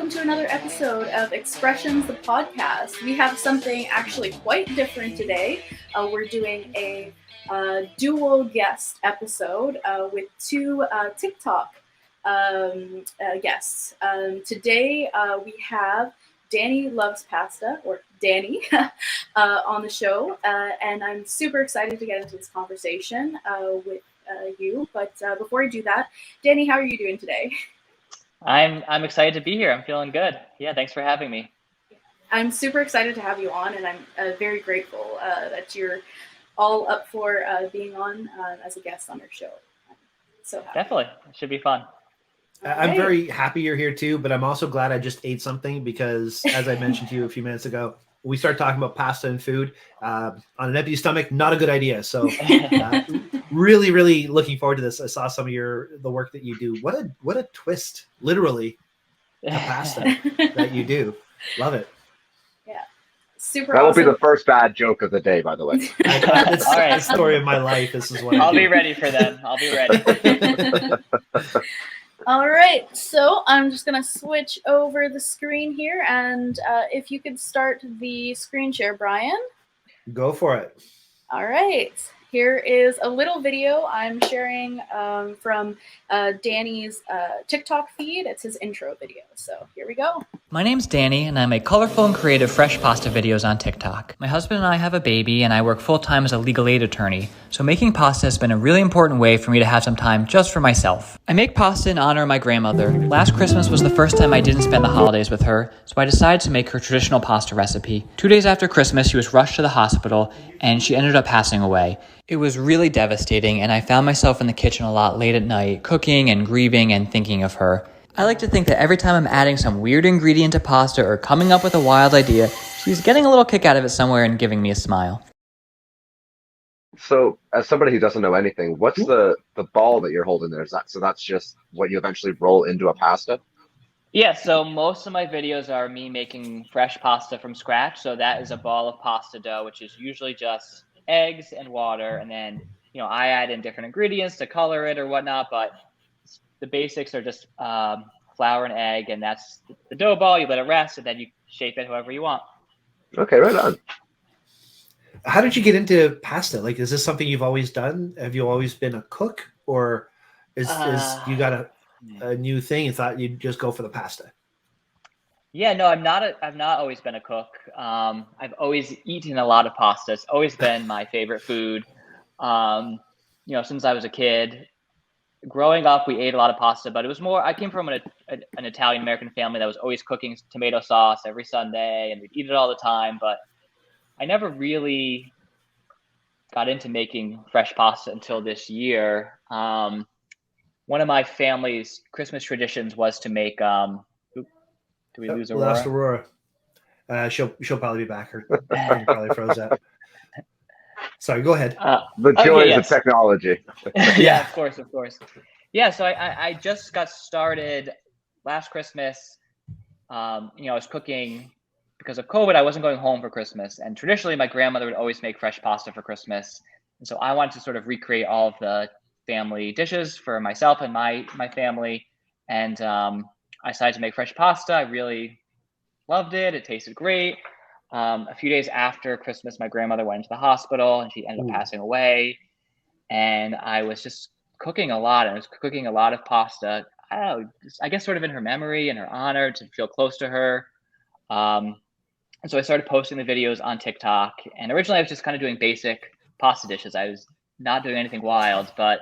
welcome to another episode of Expressions, the podcast. We have something actually quite different today. We're doing a dual guest episode with two TikTok guests. Today we have Danny Loves Pasta, or Danny, on the show, and I'm super excited to get into this conversation with you. But before I do that, Danny, how are you doing today? I'm excited to be here. I'm feeling good. Yeah, thanks for having me. I'm super excited to have you on, and I'm very grateful that you're all up for being on as a guest on our show. I'm so happy. Definitely. It should be fun. I'm very happy you're here too, but I'm also glad I just ate something because, as I mentioned to you a few minutes ago, we started talking about pasta and food on an empty stomach. Not a good idea. So really looking forward to this. I saw some of the work that you do. What a twist, literally, to pasta that you do. Love it. Yeah. Super That awesome. will be the first bad joke of the day, by the way. It's All right. the story of my life. This is what I'll be ready for them. I'll be ready. All right, so I'm just going to switch over the screen here, and if you could start the screen share, Brian. Go for it. All right, here is a little video I'm sharing from Danny's TikTok feed. It's his intro video, so here we go. My name's Danny, and I make colorful and creative fresh pasta videos on TikTok. My husband and I have a baby, and I work full-time as a legal aid attorney, so making pasta has been a really important way for me to have some time just for myself. I make pasta in honor of my grandmother. Last Christmas was the first time I didn't spend the holidays with her, so I decided to make her traditional pasta recipe. 2 days after Christmas, she was rushed to the hospital, and she ended up passing away. It was really devastating, and I found myself in the kitchen a lot late at night, cooking and grieving and thinking of her. I like to think that every time I'm adding some weird ingredient to pasta or coming up with a wild idea, she's getting a little kick out of it somewhere and giving me a smile. So, as somebody who doesn't know anything, what's the ball that you're holding there? That's just what you eventually roll into a pasta? Yeah, so most of my videos are me making fresh pasta from scratch. So that is a ball of pasta dough, which is usually just eggs and water. And then, I add in different ingredients to color it or whatnot. But the basics are just flour and egg. And that's the dough ball. You let it rest, and then you shape it however you want. Okay, right on. How did you get into pasta? Like, is this something you've always done? Have you always been a cook, or is you got a new thing and thought you'd just go for the pasta? Yeah, no, I've not always been a cook. I've always eaten a lot of pasta. It's always been my favorite food. Since I was a kid. Growing up, we ate a lot of pasta, but it was more, I came from an Italian-American family that was always cooking tomato sauce every Sunday, and we'd eat it all the time, but I never really got into making fresh pasta until this year. One of my family's Christmas traditions was to make, do we lose Aurora? Lost Aurora. She'll probably be back. Her probably froze out. Sorry, go ahead. The joys of technology. Yeah, of course. Yeah, so I just got started last Christmas. I was cooking because of COVID. I wasn't going home for Christmas, and traditionally my grandmother would always make fresh pasta for Christmas. And so I wanted to sort of recreate all of the family dishes for myself and my family. And I decided to make fresh pasta. I really loved it. It tasted great. A few days after Christmas, my grandmother went into the hospital and she ended up passing away. And I was just cooking a lot. I was cooking a lot of pasta. I guess sort of in her memory and her honor, to feel close to her. And so I started posting the videos on TikTok. And originally I was just kind of doing basic pasta dishes. I was not doing anything wild, but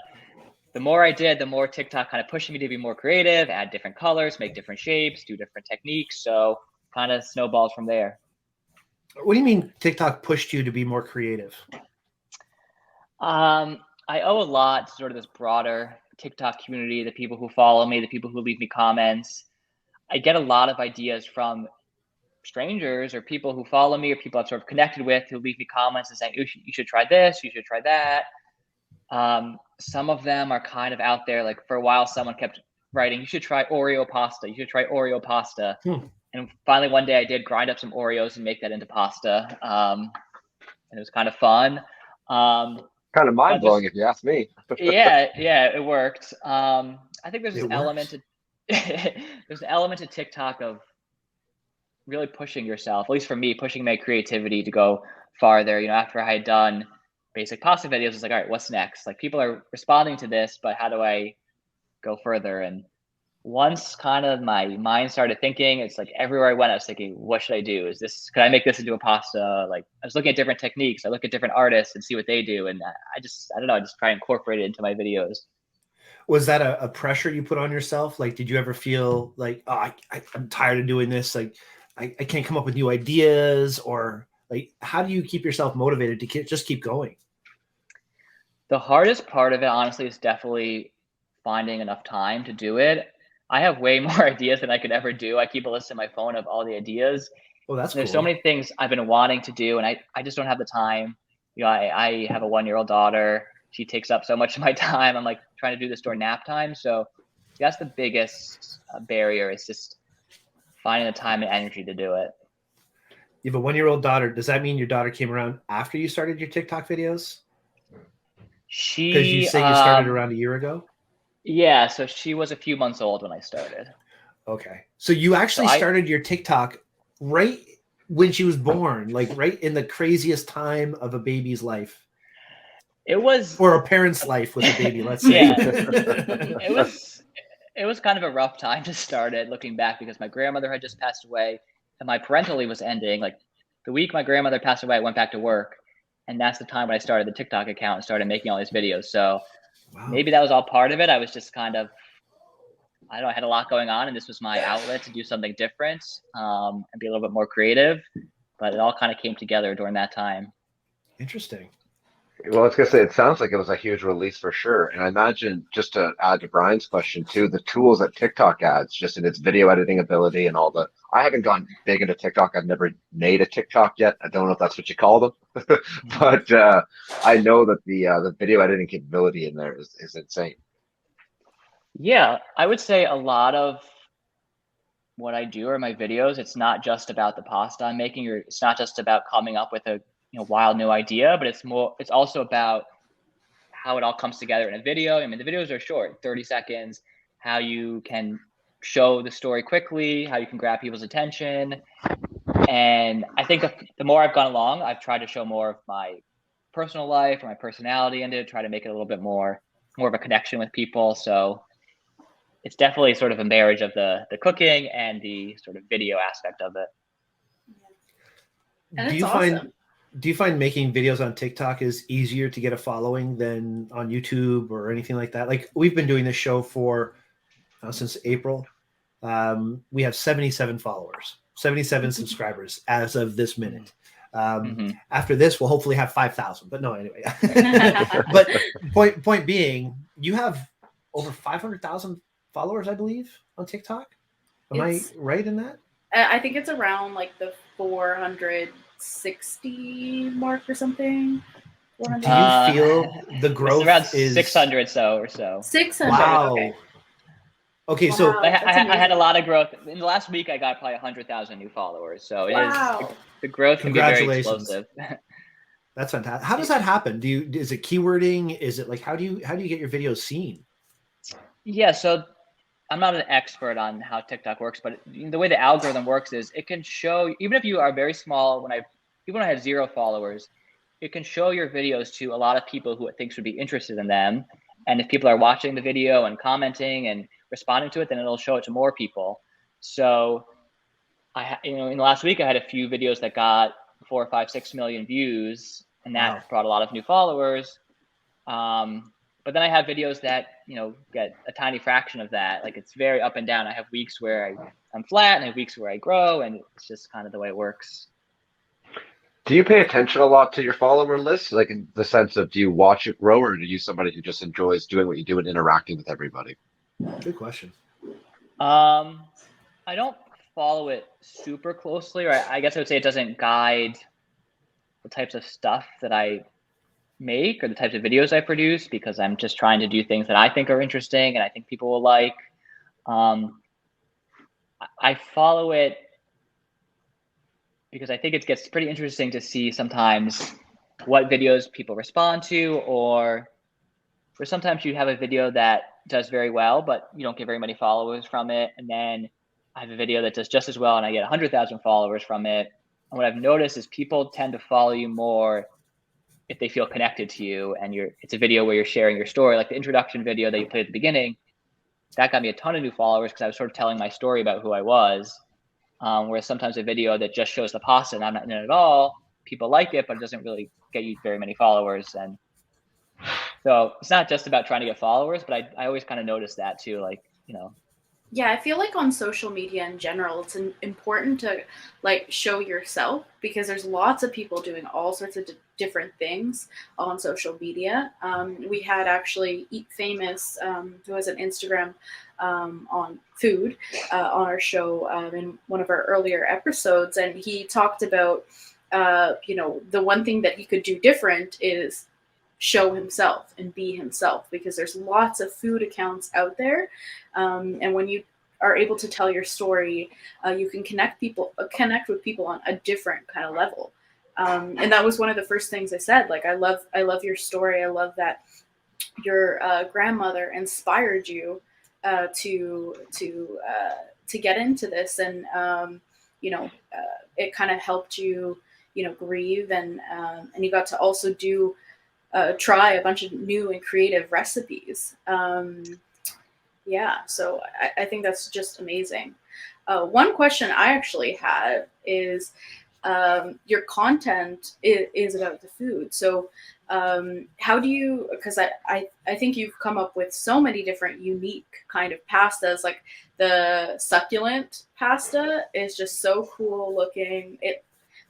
the more I did, the more TikTok kind of pushed me to be more creative, add different colors, make different shapes, do different techniques. So kind of snowballed from there. What do you mean TikTok pushed you to be more creative? I owe a lot to sort of this broader TikTok community, the people who follow me, the people who leave me comments. I get a lot of ideas from strangers or people who follow me or people I've sort of connected with who leave me comments and saying, you should try this, you should try that. Some of them are kind of out there. Like for a while, someone kept writing, you should try Oreo pasta. You should try Oreo pasta. And finally, one day I did grind up some Oreos and make that into pasta. And it was kind of fun. Kind of mind-blowing if you ask me. Yeah, it worked. I think there's an element to there's an element to TikTok of really pushing yourself, at least for me, pushing my creativity to go farther. You know, after I had done basic pasta videos, it's like, all right, what's next? Like, people are responding to this, but how do I go further? And once kind of my mind started thinking, it's like everywhere I went, I was thinking, what should I do? Could I make this into a pasta? Like, I was looking at different techniques. I look at different artists and see what they do. And I don't know, I just try and incorporate it into my videos. Was that a pressure you put on yourself? Like, did you ever feel like, oh, I'm tired of doing this? Like, I can't come up with new ideas, or like, how do you keep yourself motivated to just keep going? The hardest part of it, honestly, is definitely finding enough time to do it. I have way more ideas than I could ever do. I keep a list in my phone of all the ideas. Oh, that's There's cool. so many things I've been wanting to do, and I just don't have the time. You know, I have a 1-year-old daughter. She takes up so much of my time. I'm like trying to do this during nap time. So that's the biggest barrier, is just finding the time and energy to do it. You have a 1-year-old daughter. Does that mean your daughter came around after you started your TikTok videos? Because you say you started around a year ago? Yeah, so she was a few months old when I started. Okay. So you actually started your TikTok right when she was born, like right in the craziest time of a baby's life. It was, or a parent's life with a baby, let's say. Yeah. It was kind of a rough time to start it, looking back, because my grandmother had just passed away and my parental leave was ending. Like, the week my grandmother passed away, I went back to work, and that's the time when I started the TikTok account and started making all these videos. So maybe that was all part of it. I was just kind of, I don't know, I had a lot going on, and this was my outlet to do something different, and be a little bit more creative. But it all kind of came together during that time. Interesting. Well, I was gonna say, it sounds like it was a huge release for sure. And I imagine, just to add to Brian's question too, the tools that TikTok adds, just in its video editing ability and all the, I haven't gone big into TikTok. I've never made a TikTok yet. I don't know if that's what you call them, but I know that the video editing capability in there is insane. Yeah, I would say a lot of what I do or my videos, it's not just about the pasta I'm making, or it's not just about coming up with a wild new idea, but it's also about how it all comes together in a video. I mean, the videos are short, 30 seconds, how you can show the story quickly, how you can grab people's attention. And I think the more I've gone along, I've tried to show more of my personal life or my personality into it, try to make it a little bit more of a connection with people. So it's definitely sort of a marriage of the cooking and the sort of video aspect of it. And it's awesome. Do you find making videos on TikTok is easier to get a following than on YouTube or anything like that? Like, we've been doing this show for since April. We have 77 followers, 77 subscribers as of this minute. After this, we'll hopefully have 5,000. But no, anyway. But point being, you have over 500,000 followers, I believe, on TikTok. Am I right in that? I think it's around like the 460 mark or something. 400. Do you feel the growth around is 600 or so? 600. Wow. Okay, so I had a lot of growth. In the last week, I got probably 100,000 new followers. So it is, the growth can be very explosive. That's fantastic. How does that happen? Is it keywording? Is it like, how do you get your videos seen? Yeah, so I'm not an expert on how TikTok works, but the way the algorithm works is it can show, even if you are very small, even when I had 0 followers, it can show your videos to a lot of people who it thinks would be interested in them. And if people are watching the video and commenting and responding to it, then it'll show it to more people. So in the last week, I had a few videos that got 4, 5, 6 million views, and that brought a lot of new followers. But then I have videos that, get a tiny fraction of that. Like, it's very up and down. I have weeks where I'm flat, and I have weeks where I grow, and it's just kind of the way it works. Do you pay attention a lot to your follower list? Like, in the sense of, do you watch it grow, or are you somebody who just enjoys doing what you do and interacting with everybody? Good question. I don't follow it super closely, or I guess I would say it doesn't guide the types of stuff that I make or the types of videos I produce, because I'm just trying to do things that I think are interesting and I think people will like. I follow it because I think it gets pretty interesting to see sometimes what videos people respond to, or sometimes you have a video that does very well, but you don't get very many followers from it. And then I have a video that does just as well and I get 100,000 followers from it. And what I've noticed is people tend to follow you more if they feel connected to you, and it's a video where you're sharing your story, like the introduction video that you played at the beginning. That got me a ton of new followers because I was sort of telling my story about who I was. Whereas sometimes a video that just shows the pasta and I'm not in it at all, people like it, but it doesn't really get you very many followers. And so it's not just about trying to get followers, but I always kind of notice that too. Like, Yeah, I feel like on social media in general, it's important to like show yourself, because there's lots of people doing all sorts of different things on social media. We had actually Eat Famous, who has an Instagram on food, on our show in one of our earlier episodes, and he talked about the one thing that he could do different is show himself and be himself, because there's lots of food accounts out there, and when you are able to tell your story, you can connect with people on a different kind of level, and that was one of the first things I said. Like, I love your story. I love that your grandmother inspired you to get into this, and it kind of helped you grieve, and you got to also do try a bunch of new and creative recipes. So I think that's just amazing. One question I actually had is, your content is about the food. So how do you, because I think you've come up with so many different unique kind of pastas. Like the succulent pasta is just so cool looking. It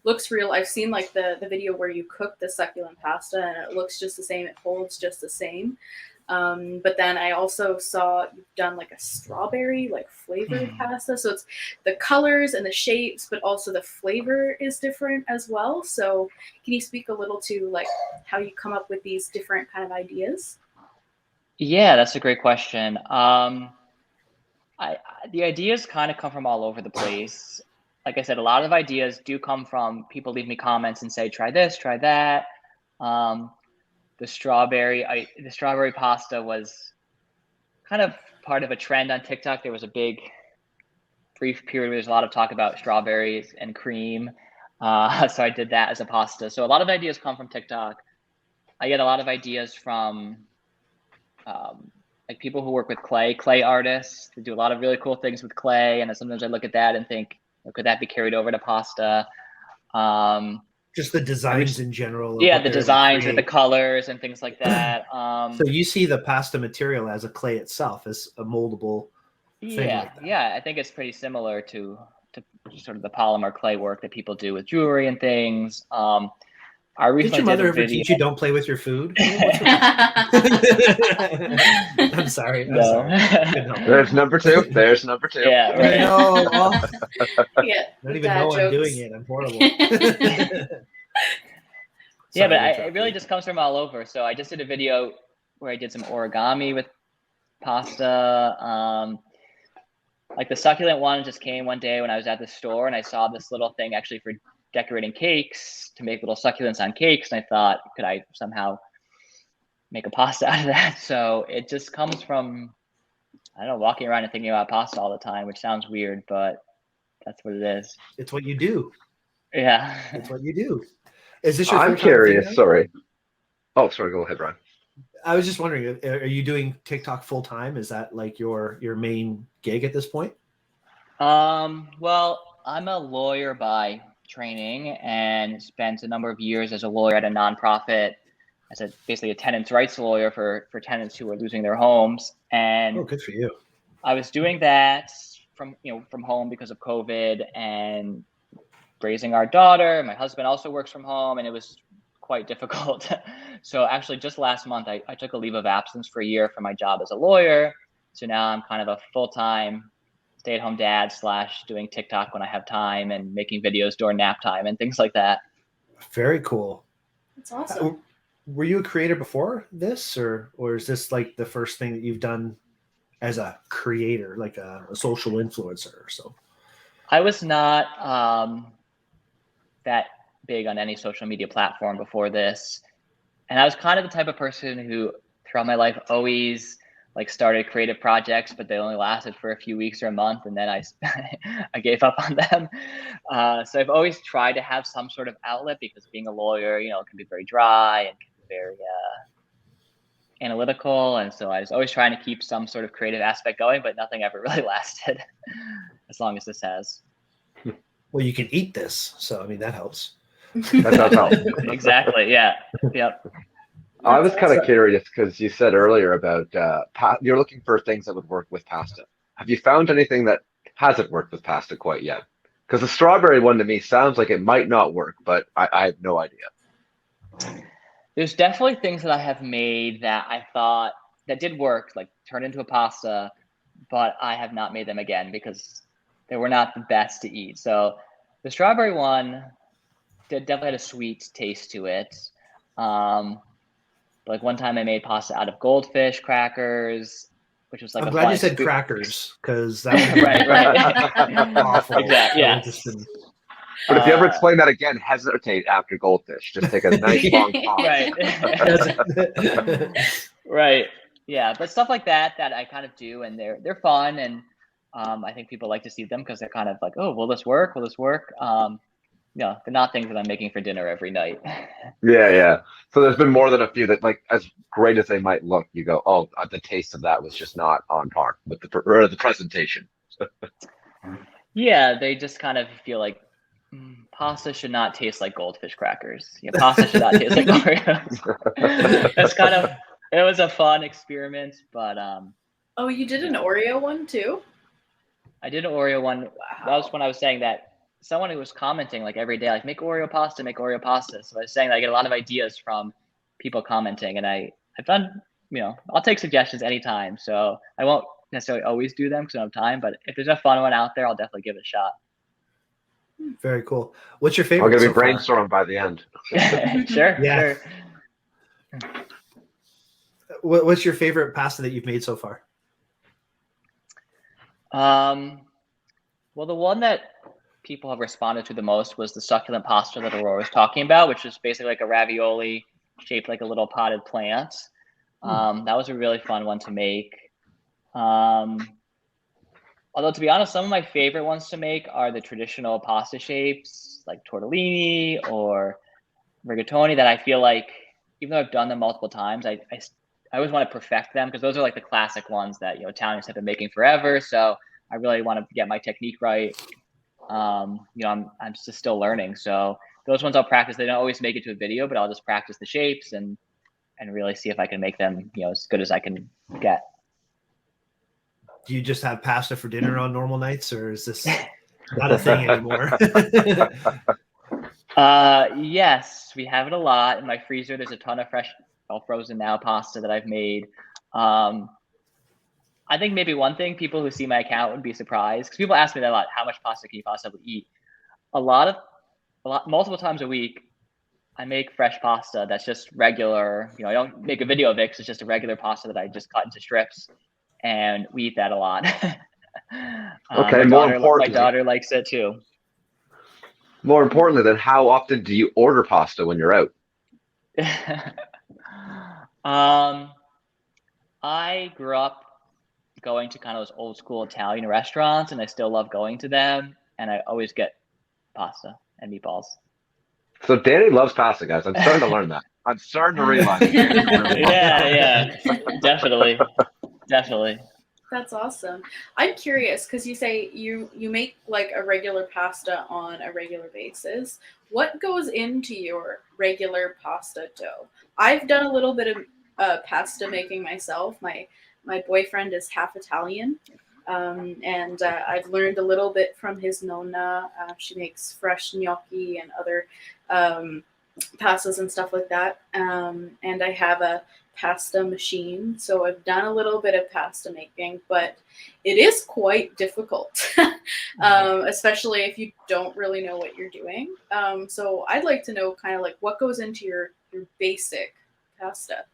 looks real. I've seen like the video where you cook the succulent pasta, and it looks just the same. It holds just the same. But then I also saw you've done like a strawberry like flavored pasta. So it's the colors and the shapes, but also the flavor is different as well. So can you speak a little to like how you come up with these different kind of ideas? Yeah, that's a great question. The ideas kind of come from all over the place. Like I said, a lot of ideas do come from people leave me comments and say, try this, try that. The strawberry pasta was kind of part of a trend on TikTok. There was a big brief period where there's a lot of talk about strawberries and cream. So I did that as a pasta. So a lot of ideas come from TikTok. I get a lot of ideas from like people who work with clay artists. They do a lot of really cool things with clay. And sometimes I look at that and think, could that be carried over to pasta? Just the designs in general. Yeah, the designs with the colors and things like that. So you see the pasta material as a clay itself, as a moldable thing like that. Yeah, I think it's pretty similar to sort of the polymer clay work that people do with jewelry and things. Did your mother ever teach you don't play with your food? I'm sorry. No. There's number two. Yeah, right. Yeah, I don't even know I'm doing it. I'm horrible. Yeah, but it really just comes from all over. So I just did a video where I did some origami with pasta. Like the succulent one just came one day when I was at the store, and I saw this little thing actually for decorating cakes, to make little succulents on cakes, and I thought, could I somehow make a pasta out of that? So it just comes from, I don't know, walking around and thinking about pasta all the time, which sounds weird, but that's what it is. It's what you do. Yeah. It's what you do. Is this your I'm curious, sorry. Oh, sorry, go ahead, Brian. I was just wondering, are you doing TikTok full time? Is that like your main gig at this point? Well, I'm a lawyer by training and spent a number of years as a lawyer at a nonprofit as basically a tenants' rights lawyer for tenants who are losing their homes. And good for you. I was doing that from home because of COVID and raising our daughter. My husband also works from home, and it was quite difficult. So actually just last month, I took a leave of absence for a year from my job as a lawyer. So now I'm kind of a full-time stay-at-home dad / doing TikTok when I have time and making videos during nap time and things like that. Very cool. That's awesome. Were you a creator before this, or is this like the first thing that you've done as a creator, like a social influencer or so? I was not that big on any social media platform before this. And I was kind of the type of person who throughout my life always like started creative projects, but they only lasted for a few weeks or a month, and then I gave up on them. So I've always tried to have some sort of outlet, because being a lawyer, it can be very dry and can be very analytical, and so I was always trying to keep some sort of creative aspect going, but nothing ever really lasted as long as this has. Well, you can eat this, so I mean that helps. That does help. Exactly. Yeah. Yep. I was kind of curious because you said earlier about you're looking for things that would work with pasta. Have you found anything that hasn't worked with pasta quite yet? Because the strawberry one to me sounds like it might not work, but I have no idea. There's definitely things that I have made that I thought that did work, like turn into a pasta, but I have not made them again because they were not the best to eat. So the strawberry one definitely had a sweet taste to it. Like one time I made pasta out of goldfish crackers, which was like I'm glad you said crackers, because that would be right. awful. Exactly. Yeah. But if you ever explain that again, hesitate after goldfish. Just take a nice long pause. Right. Right. Yeah, but stuff like that I kind of do, and they're fun, and I think people like to see them because they're kind of like, oh, will this work? Will this work? They're not things that I'm making for dinner every night. Yeah. So there's been more than a few that, like, as great as they might look, you go, oh, the taste of that was just not on par with the presentation. Yeah, they just kind of feel like pasta should not taste like goldfish crackers. Pasta should not taste like Oreos. It was a fun experiment, but Oh, you did an Oreo one too? I did an Oreo one. Wow. That was when I was saying that someone who was commenting like every day, like make Oreo pasta. So I was saying that I get a lot of ideas from people commenting, and I've done, I'll take suggestions anytime. So I won't necessarily always do them because I don't have time, but if there's a fun one out there, I'll definitely give it a shot. Very cool. What's your favorite? I'm gonna be brainstorming by the end. Sure. Yeah. Sure. What's your favorite pasta that you've made so far? Well, the one that people have responded to the most was the succulent pasta that Aurora was talking about, which is basically like a ravioli shaped like a little potted plant. That was a really fun one to make. Although, to be honest, some of my favorite ones to make are the traditional pasta shapes, like tortellini or rigatoni, that I feel like, even though I've done them multiple times, I always want to perfect them, because those are like the classic ones that Italians have been making forever. So I really want to get my technique right. I'm just still learning, so those ones I'll practice. They don't always make it to a video, but I'll just practice the shapes and really see if I can make them as good as I can get. Do you just have pasta for dinner on normal nights, or is this not a thing anymore? Yes, we have it a lot in my freezer. There's a ton of fresh, frozen now pasta that I've made. I think maybe one thing people who see my account would be surprised, because people ask me that a lot: how much pasta can you possibly eat? Multiple times a week, I make fresh pasta that's just regular. I don't make a video of it, 'cause it's just a regular pasta that I just cut into strips, and we eat that a lot. Okay, my daughter likes it too. More importantly, then, how often do you order pasta when you're out? I grew up going to kind of those old school Italian restaurants, and I still love going to them, and I always get pasta and meatballs. So Danny loves pasta, guys. I'm starting to learn that. I'm starting to realize it. Yeah, definitely. That's awesome. I'm curious, because you say you make like a regular pasta on a regular basis. What goes into your regular pasta dough? I've done a little bit of pasta making myself. My boyfriend is half Italian, and I've learned a little bit from his nonna. She makes fresh gnocchi and other pastas and stuff like that. And I have a pasta machine, so I've done a little bit of pasta making, but it is quite difficult, especially if you don't really know what you're doing. So I'd like to know kind of like what goes into your basic pasta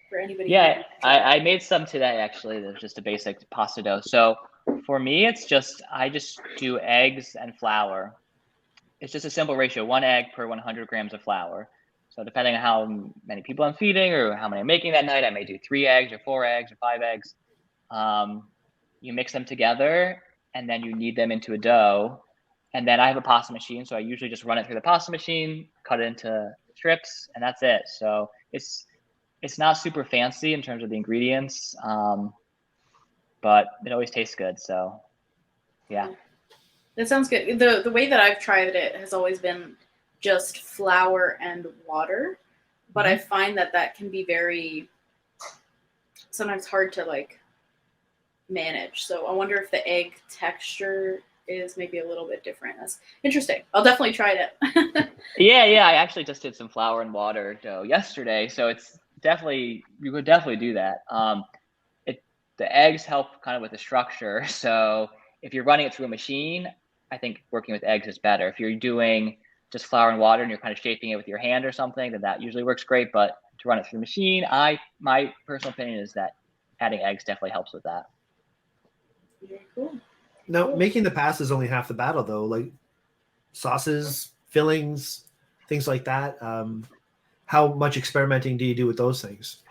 for anybody. Yeah, I made some today, actually. There's just a basic pasta dough. So for me, I just do eggs and flour. It's just a simple ratio: 1 egg per 100 grams of flour. So depending on how many people I'm feeding or how many I'm making that night, I may do 3 eggs or 4 eggs or 5 eggs. You mix them together and then you knead them into a dough. And then I have a pasta machine, so I usually just run it through the pasta machine, cut it into strips, and that's it. So it's not super fancy in terms of the ingredients, but it always tastes good. So yeah. That sounds good. The way that I've tried it has always been just flour and water, but I find that can be very sometimes hard to like manage. So I wonder if the egg texture is maybe a little bit different. That's interesting. I'll definitely try it. Yeah. I actually just did some flour and water dough yesterday, so it's definitely, you could definitely do that. The eggs help kind of with the structure. So if you're running it through a machine, I think working with eggs is better. If you're doing just flour and water and you're kind of shaping it with your hand or something, then that usually works great. But to run it through the machine, my personal opinion is that adding eggs definitely helps with that. Very cool. Now, making the pasta is only half the battle, though. Like sauces, fillings, things like that. How much experimenting do you do with those things?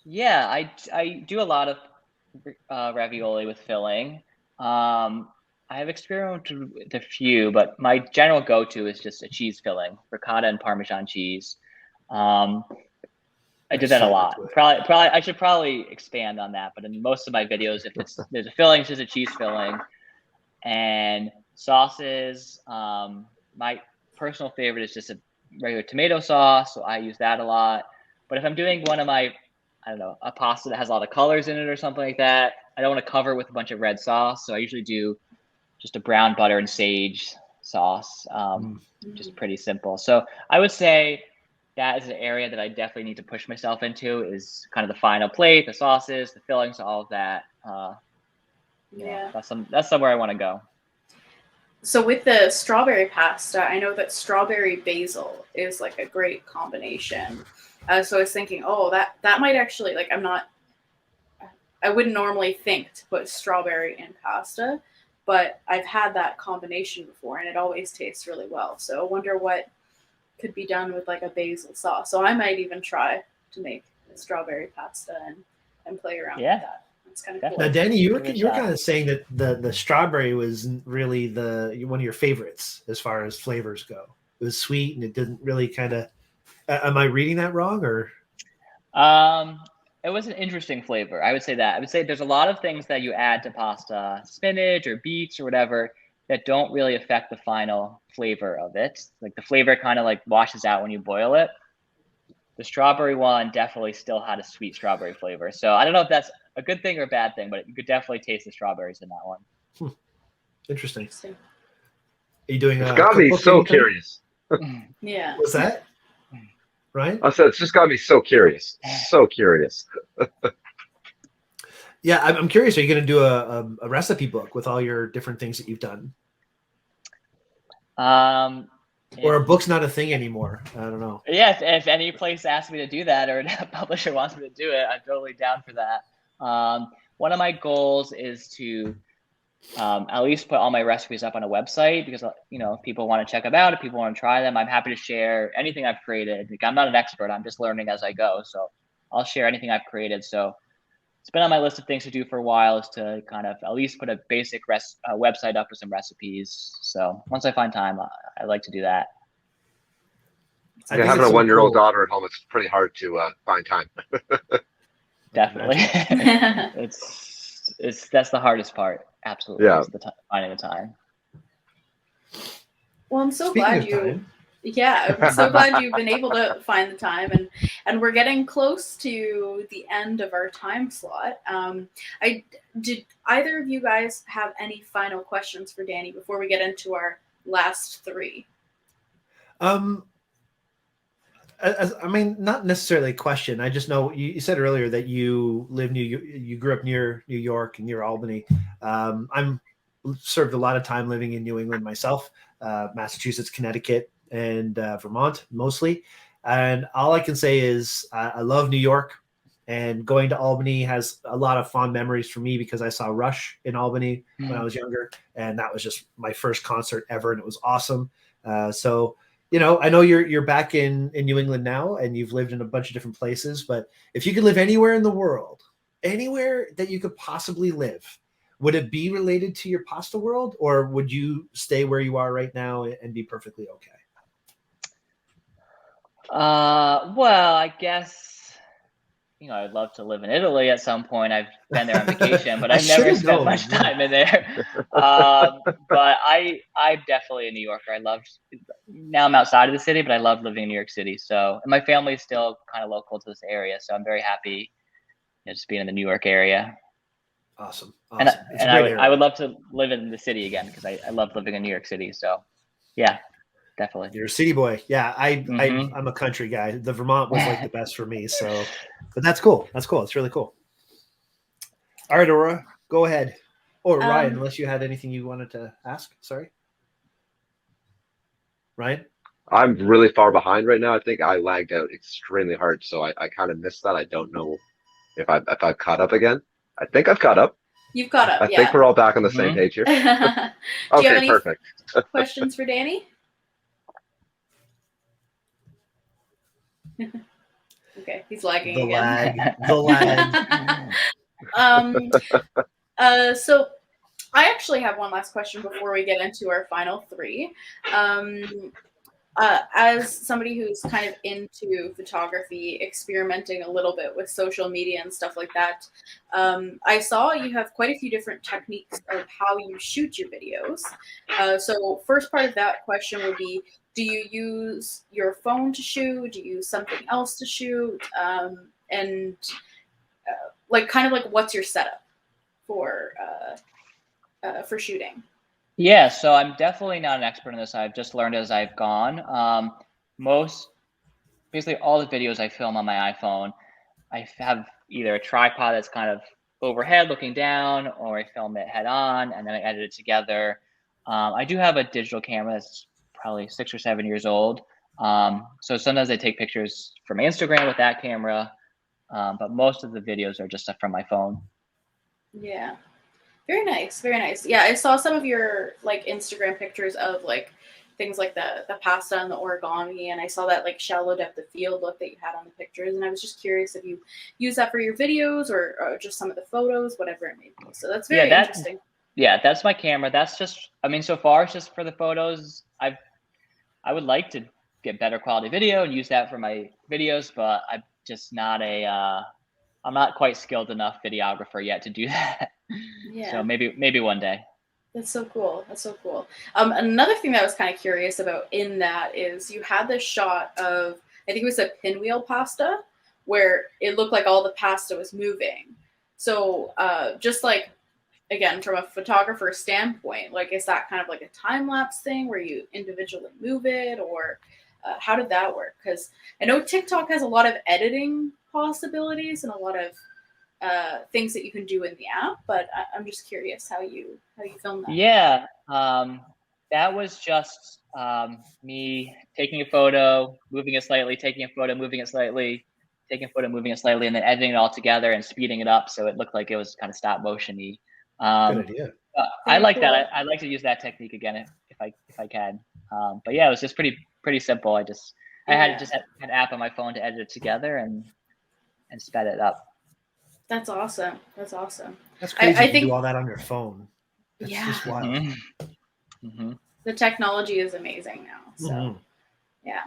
Yeah, I do a lot of ravioli with filling. I have experimented with a few, but my general go-to is just a cheese filling, ricotta and Parmesan cheese. I did that a lot. Probably, I should probably expand on that. But in most of my videos, if there's a filling, it's just a cheese filling, and sauces. My personal favorite is just a regular tomato sauce, so I use that a lot. But if I'm doing one of my, I don't know, a pasta that has a lot of colors in it or something like that, I don't want to cover it with a bunch of red sauce, so I usually do just a brown butter and sage sauce, just pretty simple. So I would say that is an area that I definitely need to push myself into, is kind of the final plate, the sauces, the fillings, all of that. Yeah, that's somewhere I want to go. So with the strawberry pasta, I know that strawberry basil is like a great combination. So I was thinking, that might actually, like, I wouldn't normally think to put strawberry in pasta, but I've had that combination before and it always tastes really well. So I wonder what could be done with like a basil sauce. So I might even try to make strawberry pasta and play around with that. That's kind of cool. Now, Danny, you were kind of saying that the strawberry was really one of your favorites as far as flavors go. It was sweet and it didn't really kind of. Am I reading that wrong or? It was an interesting flavor. I would say that. I would say there's a lot of things that you add to pasta, spinach or beets or whatever, that don't really affect the final flavor of it. Like the flavor kind of like washes out when you boil it. The strawberry one definitely still had a sweet strawberry flavor. So I don't know if that's a good thing or a bad thing, but you could definitely taste the strawberries in that one. Interesting. Are you doing? It's got me so curious. Yeah. What's that? Right? I said it's just got me so curious. So curious. Yeah, I'm curious. Are you going to do a recipe book with all your different things that you've done? Or a book's not a thing anymore. I don't know. Yeah, if any place asks me to do that or a publisher wants me to do it, I'm totally down for that. One of my goals is to at least put all my recipes up on a website, because if people want to check them out, if people want to try them, I'm happy to share anything I've created. Like, I'm not an expert, I'm just learning as I go, so I'll share anything I've created. So it's been on my list of things to do for a while, is to kind of at least put a basic website up with some recipes. So once I find time, I like to do that. Yeah, having a 1-year-old daughter at home, it's pretty hard to find time. Definitely. That's the hardest part. Absolutely. Yeah. Finding the time. Well, I'm so glad I'm so glad you've been able to find the time, and we're getting close to the end of our time slot. Did either of you guys have any final questions for Danny before we get into our last 3? I mean, not necessarily a question. I just know you said earlier that you grew up near New York and near Albany. I'm served a lot of time living in New England myself, Massachusetts, Connecticut, and Vermont mostly. And all I can say is I love New York, and going to Albany has a lot of fond memories for me because I saw Rush in Albany when I was younger, and that was just my first concert ever, and it was awesome. So I know you're back in New England now, and you've lived in a bunch of different places. But if you could live anywhere in the world, anywhere that you could possibly live, would it be related to your pasta world, or would you stay where you are right now and be perfectly okay? Well, I guess, I'd love to live in Italy at some point. I've been there on vacation, but I've never spent much time in there. But I'm definitely a New Yorker. Now I'm outside of the city, but I love living in New York City. So, and my family is still kind of local to this area. So I'm very happy just being in the New York area. Awesome. And It's a great area. I would love to live in the city again because I love living in New York City. So yeah, definitely. You're a city boy. Yeah, I'm a country guy. The Vermont was like the best for me. So, but that's cool. That's cool. It's really cool. All right, Aurora, go ahead. Or Ryan, unless you had anything you wanted to ask. Sorry. Ryan? I'm really far behind right now. I think I lagged out extremely hard, so I kind of missed that. I don't know if I've caught up again. I think I've caught up. You've caught up. I think we're all back on the same page here. Do you have any perfect. questions for Danny? Okay, he's lagging again. The lag. So I actually have one last question before we get into our final three. As somebody who's kind of into photography, experimenting a little bit with social media and stuff like that, I saw you have quite a few different techniques of how you shoot your videos. So first part of that question would be, do you use your phone to shoot? Do you use something else to shoot? And what's your setup for shooting? Yeah, so I'm definitely not an expert in this. I've just learned as I've gone. Basically all the videos I film on my iPhone, I have either a tripod that's kind of overhead looking down, or I film it head on and then I edit it together. I do have a digital camera that's probably 6 or 7 years old. So sometimes I take pictures from my Instagram with that camera, but most of the videos are just from my phone. Yeah. Very nice, very nice. Yeah, I saw some of your Instagram pictures of things like the pasta and the origami, and I saw that shallow depth of field look that you had on the pictures, and I was just curious if you use that for your videos or just some of the photos, whatever it may be. So that's very interesting. Yeah, that's my camera. That's just, so far it's just for the photos. I would like to get better quality video and use that for my videos, but I'm just not I'm not quite skilled enough videographer yet to do that. Yeah. So maybe one day. That's so cool. That's so cool. Another thing that I was kind of curious about in that is you had this shot of, I think it was a pinwheel pasta, where it looked like all the pasta was moving. So just again, from a photographer standpoint, is that kind of a time-lapse thing where you individually move it, or how did that work? Because I know TikTok has a lot of editing possibilities and a lot of things that you can do in the app, but I'm just curious how you film that. Yeah, that was just me taking a photo, moving it slightly, taking a photo, moving it slightly, taking a photo, moving it slightly, and then editing it all together and speeding it up so it looked like it was kind of stop motion-y. Good idea. I like that. I'd like to use that technique again if I can. But yeah, it was just pretty simple. I had an app on my phone to edit it together and sped it up. That's awesome. That's awesome. That's crazy. I think do all that on your phone. That's just wild. Mm-hmm. Mm-hmm. The technology is amazing now. So yeah,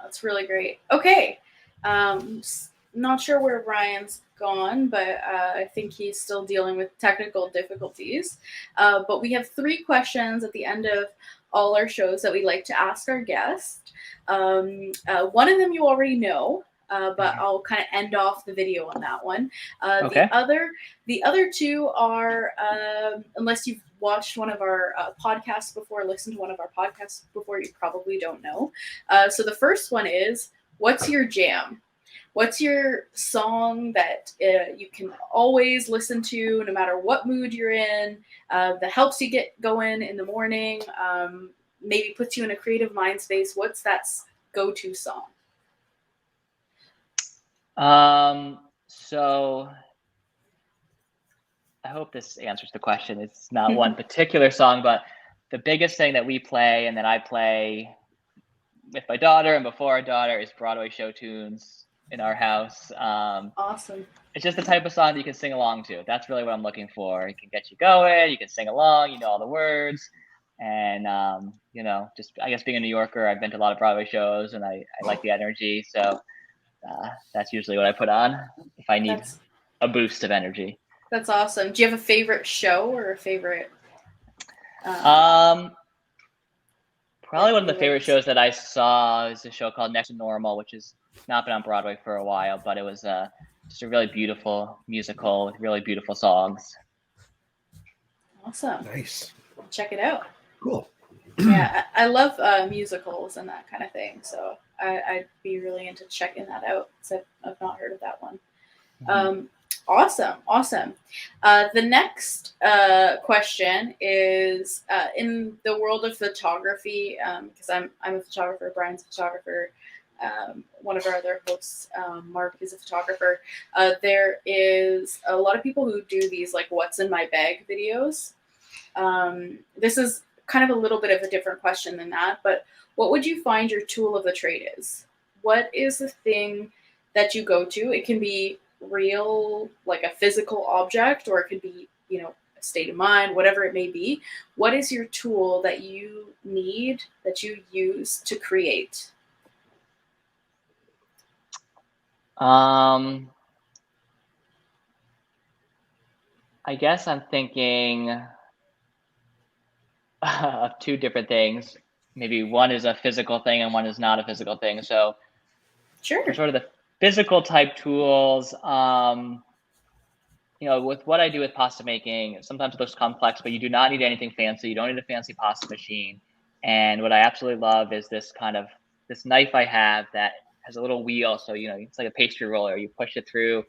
it's really great. Okay. Not sure where Ryan's gone, but I think he's still dealing with technical difficulties. But we have 3 questions at the end of all our shows that we like to ask our guest. One of them you already know, but I'll kind of end off the video on that one. Okay. The other 2 are, unless you've watched one of our podcasts before, listened to one of our podcasts before, you probably don't know. So the first one is, what's your jam? What's your song that you can always listen to no matter what mood you're in, that helps you get going in the morning, maybe puts you in a creative mind space? What's that go-to song? So I hope this answers the question. It's not one particular song, but the biggest thing that we play and that I play with my daughter and before our daughter is Broadway show tunes in our house. Awesome. It's just the type of song that you can sing along to. That's really what I'm looking for. It can get you going. You can sing along. You know all the words. And, just I guess being a New Yorker, I've been to a lot of Broadway shows and I like the energy. So that's usually what I put on if I need a boost of energy. That's awesome. Do you have a favorite show or a favorite? Probably one of the favorite shows that I saw is a show called Next to Normal, which has not been on Broadway for a while, but it was just a really beautiful musical with really beautiful songs. Awesome. Nice. Check it out. Cool. Yeah, I love musicals and that kind of thing, so I'd be really into checking that out because I've not heard of that one. Mm-hmm. Awesome. The next question is in the world of photography, because I'm a photographer, Brian's a photographer. One of our other hosts, Mark, is a photographer. There is a lot of people who do these like "What's in my bag" videos. This is kind of a little bit of a different question than that, but what would you find your tool of the trade is? What is the thing that you go to? It can be real, like a physical object, or it could be, a state of mind, whatever it may be. What is your tool that you need, that you use to create? I guess I'm thinking of two different things. Maybe one is a physical thing and one is not a physical thing. So sure. For sort of the physical type tools, with what I do with pasta making, sometimes it looks complex, but you do not need anything fancy. You don't need a fancy pasta machine. And what I absolutely love is this knife I have that has a little wheel. So, it's like a pastry roller. You push it through.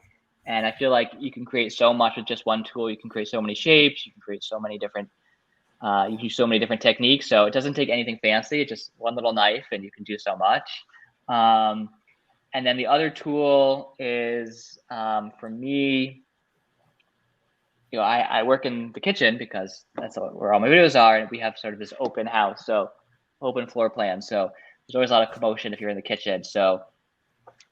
And I feel like you can create so much with just one tool. You can create so many shapes. You can create so many different, you can use so many different techniques. So it doesn't take anything fancy. It's just one little knife and you can do so much. And then the other tool is, for me, I work in the kitchen because that's where all my videos are. And we have sort of this open house, so open floor plan. So there's always a lot of commotion if you're in the kitchen. So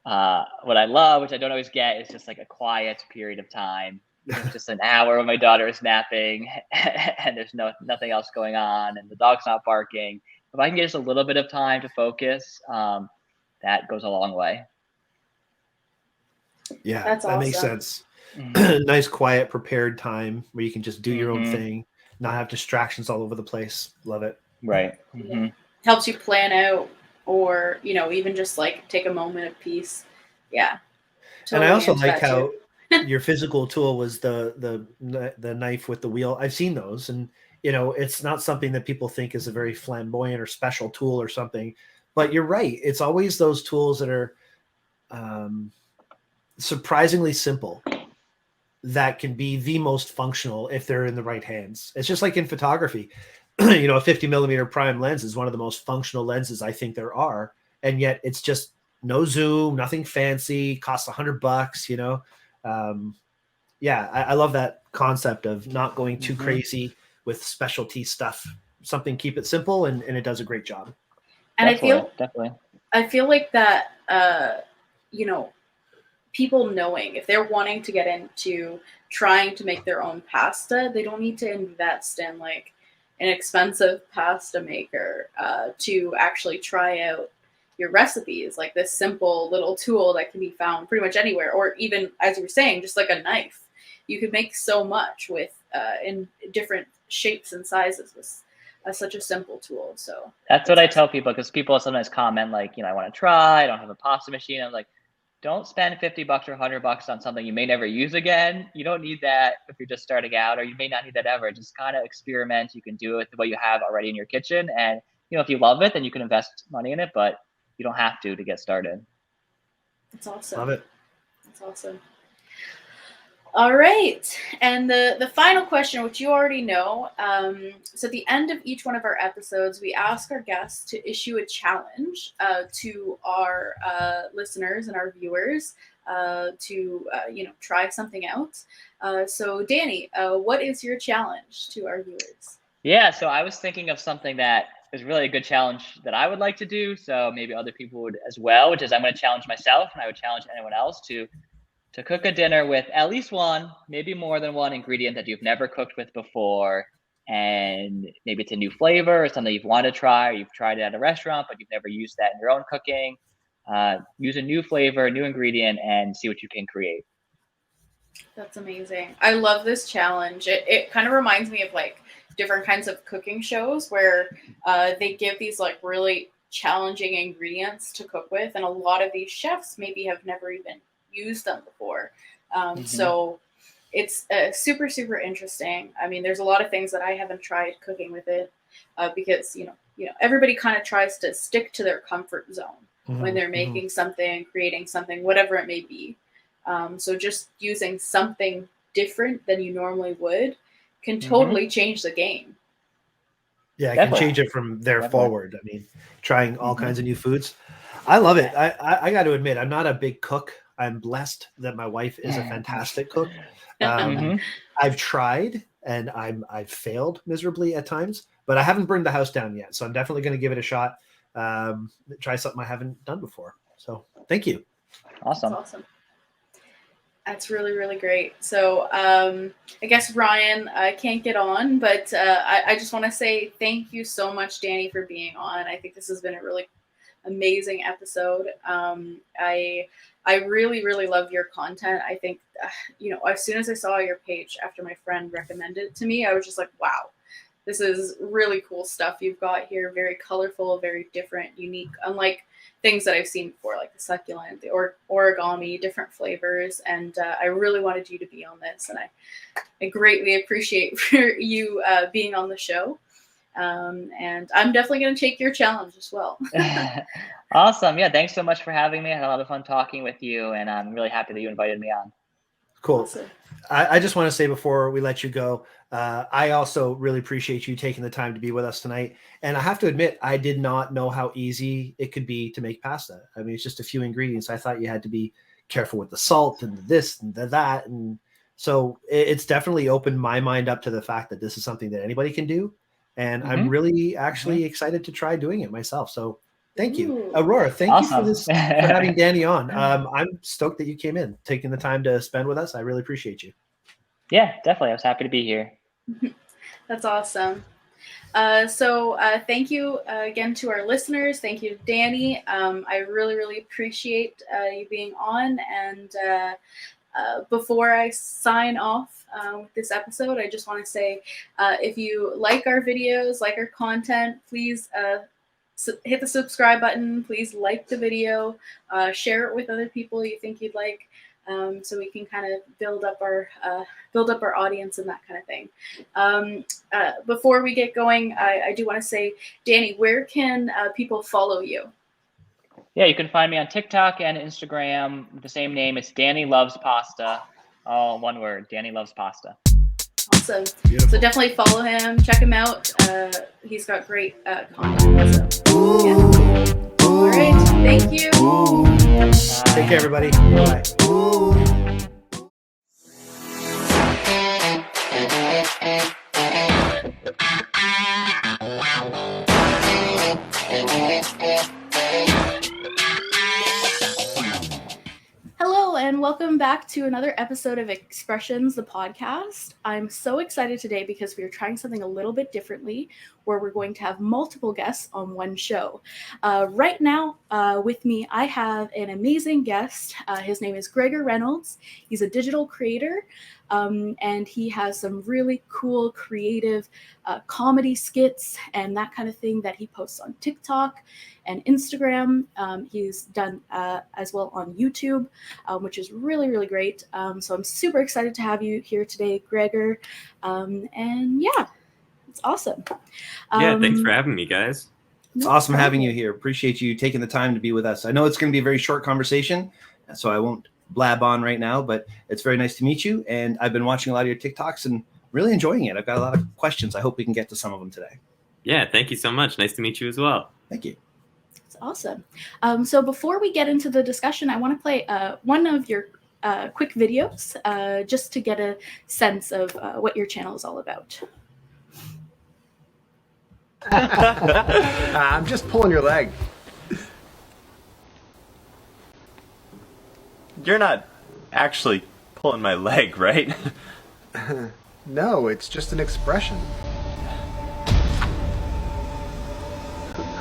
what I love, which I don't always get, is just like a quiet period of time. It's just an hour when my daughter is napping and there's nothing else going on and the dog's not barking. If I can get just a little bit of time to focus, that goes a long way. Yeah, that's awesome. That makes sense. Mm-hmm. Nice, quiet, prepared time where you can just do your own thing, not have distractions all over the place. Love it. Right. Mm-hmm. Helps you plan out, or even just like take a moment of peace. Yeah. Totally. And I also like how your physical tool was the knife with the wheel. I've seen those, and it's not something that people think is a very flamboyant or special tool or something. But you're right. It's always those tools that are surprisingly simple that can be the most functional if they're in the right hands. It's just like in photography. A 50 millimeter prime lens is one of the most functional lenses I think there are. And yet it's just no zoom, nothing fancy, costs $100, I love that concept of not going too crazy with specialty stuff. Something, keep it simple, and it does a great job. And definitely. I feel like that, people knowing if they're wanting to get into trying to make their own pasta, they don't need to invest in like an expensive pasta maker to actually try out your recipes. Like this simple little tool that can be found pretty much anywhere, or even, as you were saying, just like a knife. You could make so much with in different shapes and sizes with such a simple tool. So that's what I tell people, because people sometimes comment like, I want to try, I don't have a pasta machine. I'm like, don't spend $50 or $100 on something you may never use again. You don't need that if you're just starting out, or you may not need that ever. Just kind of experiment. You can do it with what you have already in your kitchen. And, if you love it, then you can invest money in it, but you don't have to get started. That's awesome. Love it. That's awesome. All right. And the final question, which you already know. So at the end of each one of our episodes, we ask our guests to issue a challenge to our listeners and our viewers to try something out. So Danny, what is your challenge to our viewers? Yeah, so I was thinking of something that is really a good challenge that I would like to do. So maybe other people would as well, which is I'm going to challenge myself, and I would challenge anyone else to cook a dinner with at least one, maybe more than one ingredient that you've never cooked with before. And maybe it's a new flavor or something you've wanted to try, or you've tried it at a restaurant, but you've never used that in your own cooking. Use a new flavor, new ingredient, and see what you can create. That's amazing. I love this challenge. It kind of reminds me of like different kinds of cooking shows where they give these like really challenging ingredients to cook with, and a lot of these chefs maybe have never even used them before. So it's super, super interesting. I mean, there's a lot of things that I haven't tried cooking with it because, you know, everybody kind of tries to stick to their comfort zone when they're making something, creating something, whatever it may be. So just using something different than you normally would can totally change the game. Yeah, I can change it from there forward. I mean, trying all kinds of new foods. I love it. I got to admit, I'm not a big cook. I'm blessed that my wife is a fantastic cook. I've tried and I've failed miserably at times, but I haven't burned the house down yet. So I'm definitely going to give it a shot. Try something I haven't done before. So thank you. Awesome. That's awesome. That's really, really great. So I guess Ryan can't get on, but I just want to say thank you so much, Danny, for being on. I think this has been a really amazing episode. I really, really love your content. I think, you know, as soon as I saw your page after my friend recommended it to me, I was just like, wow, this is really cool stuff you've got here. Very colorful, very different, unique, unlike things that I've seen before, like the succulent, the origami, different flavors. And I really wanted you to be on this. And I greatly appreciate for you being on the show. And I'm definitely going to take your challenge as well. Awesome. Yeah. Thanks so much for having me. I had a lot of fun talking with you, and I'm really happy that you invited me on. Cool. Awesome. I just want to say before we let you go, I also really appreciate you taking the time to be with us tonight. And I have to admit, I did not know how easy it could be to make pasta. I mean, it's just a few ingredients. I thought you had to be careful with the salt and this and that. And so it's definitely opened my mind up to the fact that this is something that anybody can do. And I'm really actually excited to try doing it myself. So thank you. Aurora, thank you for this, for having Danny on. I'm stoked that you came in, taking the time to spend with us. I really appreciate you. Yeah, definitely. I was happy to be here. That's awesome. So thank you again to our listeners. Thank you, Danny. I really, really appreciate you being on. And before I sign off with this episode, I just want to say, if you like our videos, like our content, please hit the subscribe button. Please like the video, share it with other people you think you'd like, so we can kind of build up our audience and that kind of thing. Before we get going, I do want to say, Danny, where can people follow you? Yeah, you can find me on TikTok and Instagram. The same name. It's Danny Loves Pasta. All one word. Danny Loves Pasta. Awesome. Beautiful. So definitely follow him. Check him out. He's got great content. So, yeah. All right. Thank you. Take care, everybody. Bye. Hello, and welcome back to another episode of Expressions, the podcast. I'm so excited today because we are trying something a little bit differently, where we're going to have multiple guests on one show. Right now, with me, I have an amazing guest. His name is Gregor Reynolds. He's a digital creator, and he has some really cool, creative comedy skits and that kind of thing that he posts on TikTok and Instagram. He's done as well on YouTube, which is really, really great. So I'm super excited to have you here today, Gregor. And yeah, it's awesome. Yeah, thanks for having me, guys. It's awesome having you here. Appreciate you taking the time to be with us. I know it's going to be a very short conversation, so I won't blab on right now, but it's very nice to meet you. And I've been watching a lot of your TikToks and really enjoying it. I've got a lot of questions. I hope we can get to some of them today. Yeah, thank you so much. Nice to meet you as well. Thank you. It's awesome. So before we get into the discussion, I want to play one of your quick videos just to get a sense of what your channel is all about. I'm just pulling your leg. You're not actually pulling my leg, right? No, it's just an expression.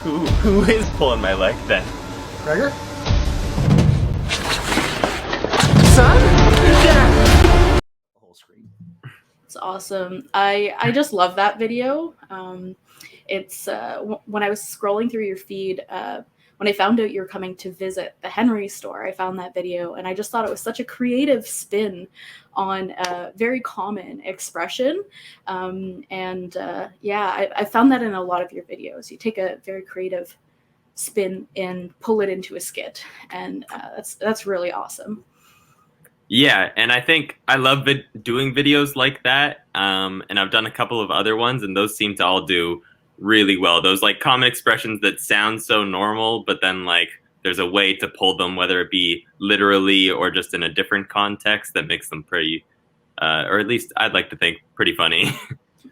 Who is pulling my leg then? Gregor? Son? Whole screen. It's awesome. I just love that video. It's when I was scrolling through your feed, when I found out you were coming to visit the Henry store, I found that video, and I just thought it was such a creative spin on a very common expression. I found that in a lot of your videos. You take a very creative spin and pull it into a skit, and that's really awesome. Yeah, and I think I love doing videos like that, and I've done a couple of other ones, and those seem to all do really well. Those like common expressions that sound so normal, but then like there's a way to pull them, whether it be literally or just in a different context, that makes them pretty, or at least I'd like to think, pretty funny.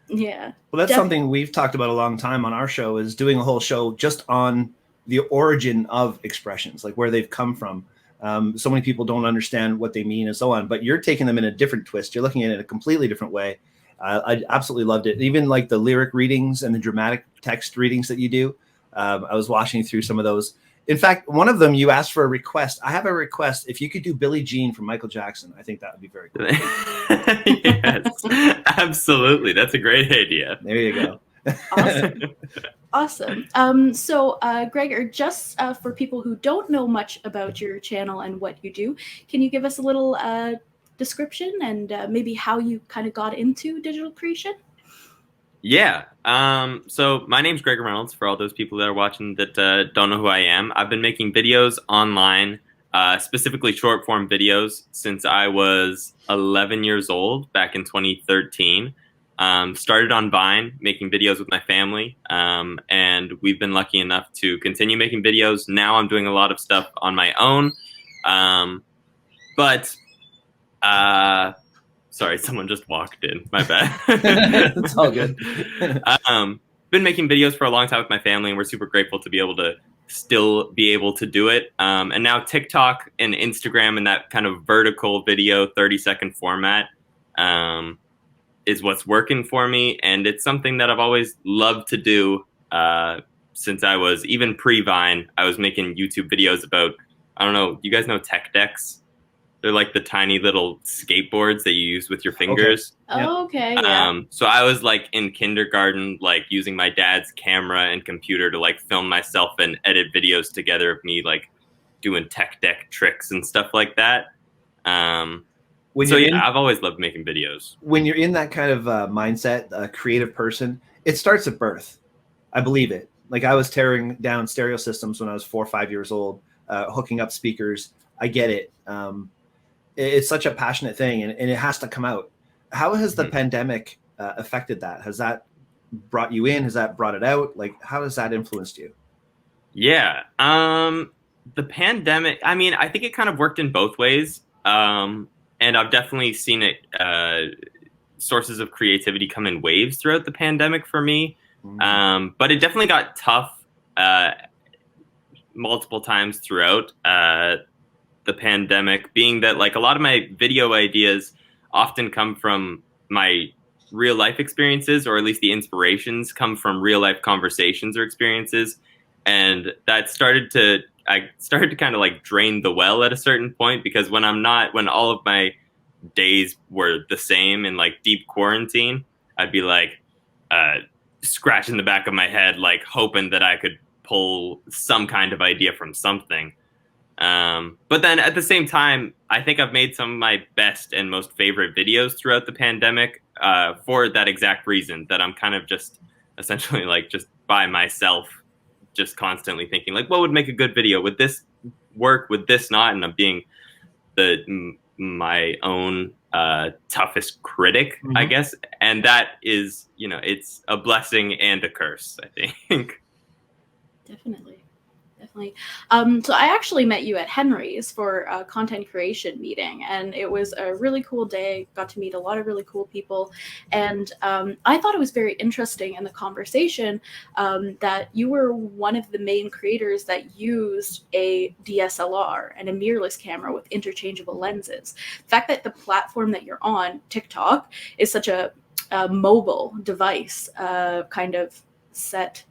Yeah. Well, that's something we've talked about a long time on our show, is doing a whole show just on the origin of expressions, like where they've come from. So many people don't understand what they mean and so on, but you're taking them in a different twist. You're looking at it in a completely different way. I absolutely loved it. Even like the lyric readings and the dramatic text readings that you do. I was watching through some of those. In fact, one of them, you asked for a request. I have a request. If you could do Billie Jean from Michael Jackson, I think that would be very cool. Yes, absolutely. That's a great idea. There you go. Awesome. So, Gregor, just for people who don't know much about your channel and what you do, can you give us a little description and maybe how you kind of got into digital creation? Yeah. So my name's Gregor Reynolds, for all those people that are watching that don't know who I am. I've been making videos online, specifically short form videos, since I was 11 years old back in 2013. Started on Vine, making videos with my family, and we've been lucky enough to continue making videos. Now I'm doing a lot of stuff on my own, sorry, someone just walked in. My bad. It's all good. Been making videos for a long time with my family, and we're super grateful to be able to still be able to do it. And now TikTok and Instagram and that kind of vertical video, 30-second format, is what's working for me. And it's something that I've always loved to do since I was even pre-Vine. I was making YouTube videos about, I don't know, you guys know tech decks? They're like the tiny little skateboards that you use with your fingers. Okay. Oh, okay. Yeah. So I was like in kindergarten, like using my dad's camera and computer to like film myself and edit videos together of me like doing tech deck tricks and stuff like that. I've always loved making videos. When you're in that kind of mindset, a creative person, it starts at birth. I believe it. Like I was tearing down stereo systems when I was 4 or 5 years old, hooking up speakers. I get it. It's such a passionate thing, and it has to come out. How has the pandemic affected that? Has that brought you in? Has that brought it out? Like, how has that influenced you? Yeah. The pandemic, I mean, I think it kind of worked in both ways. And I've definitely seen it, sources of creativity come in waves throughout the pandemic for me. But it definitely got tough multiple times throughout the pandemic, being that like a lot of my video ideas often come from my real life experiences, or at least the inspirations come from real life conversations or experiences. And that I started to kind of like drain the well at a certain point, because when all of my days were the same in like deep quarantine, I'd be like scratching the back of my head, like hoping that I could pull some kind of idea from something. But then at the same time, I think I've made some of my best and most favorite videos throughout the pandemic for that exact reason, that I'm kind of just essentially like just by myself, just constantly thinking like, what would make a good video? Would this work? Would this not? And I'm being my own toughest critic, I guess. And that is, it's a blessing and a curse, I think. Definitely. definitely. So I actually met you at Henry's for a content creation meeting, and it was a really cool day. Got to meet a lot of really cool people, and I thought it was very interesting in the conversation that you were one of the main creators that used a DSLR and a mirrorless camera with interchangeable lenses. The fact that the platform that you're on, TikTok, is such a mobile device kind of set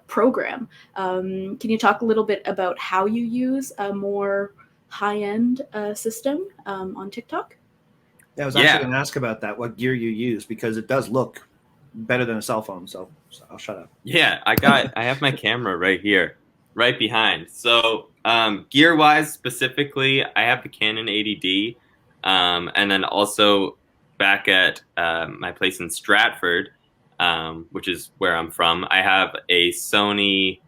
program. Can you talk a little bit about how you use a more high-end system on TikTok? Yeah, I was actually going to ask about that, what gear you use, because it does look better than a cell phone. So I'll shut up. Yeah, I have my camera right here, right behind. So gear-wise specifically, I have the Canon 80D, and then also back at my place in Stratford, which is where I'm from, I have a Sony,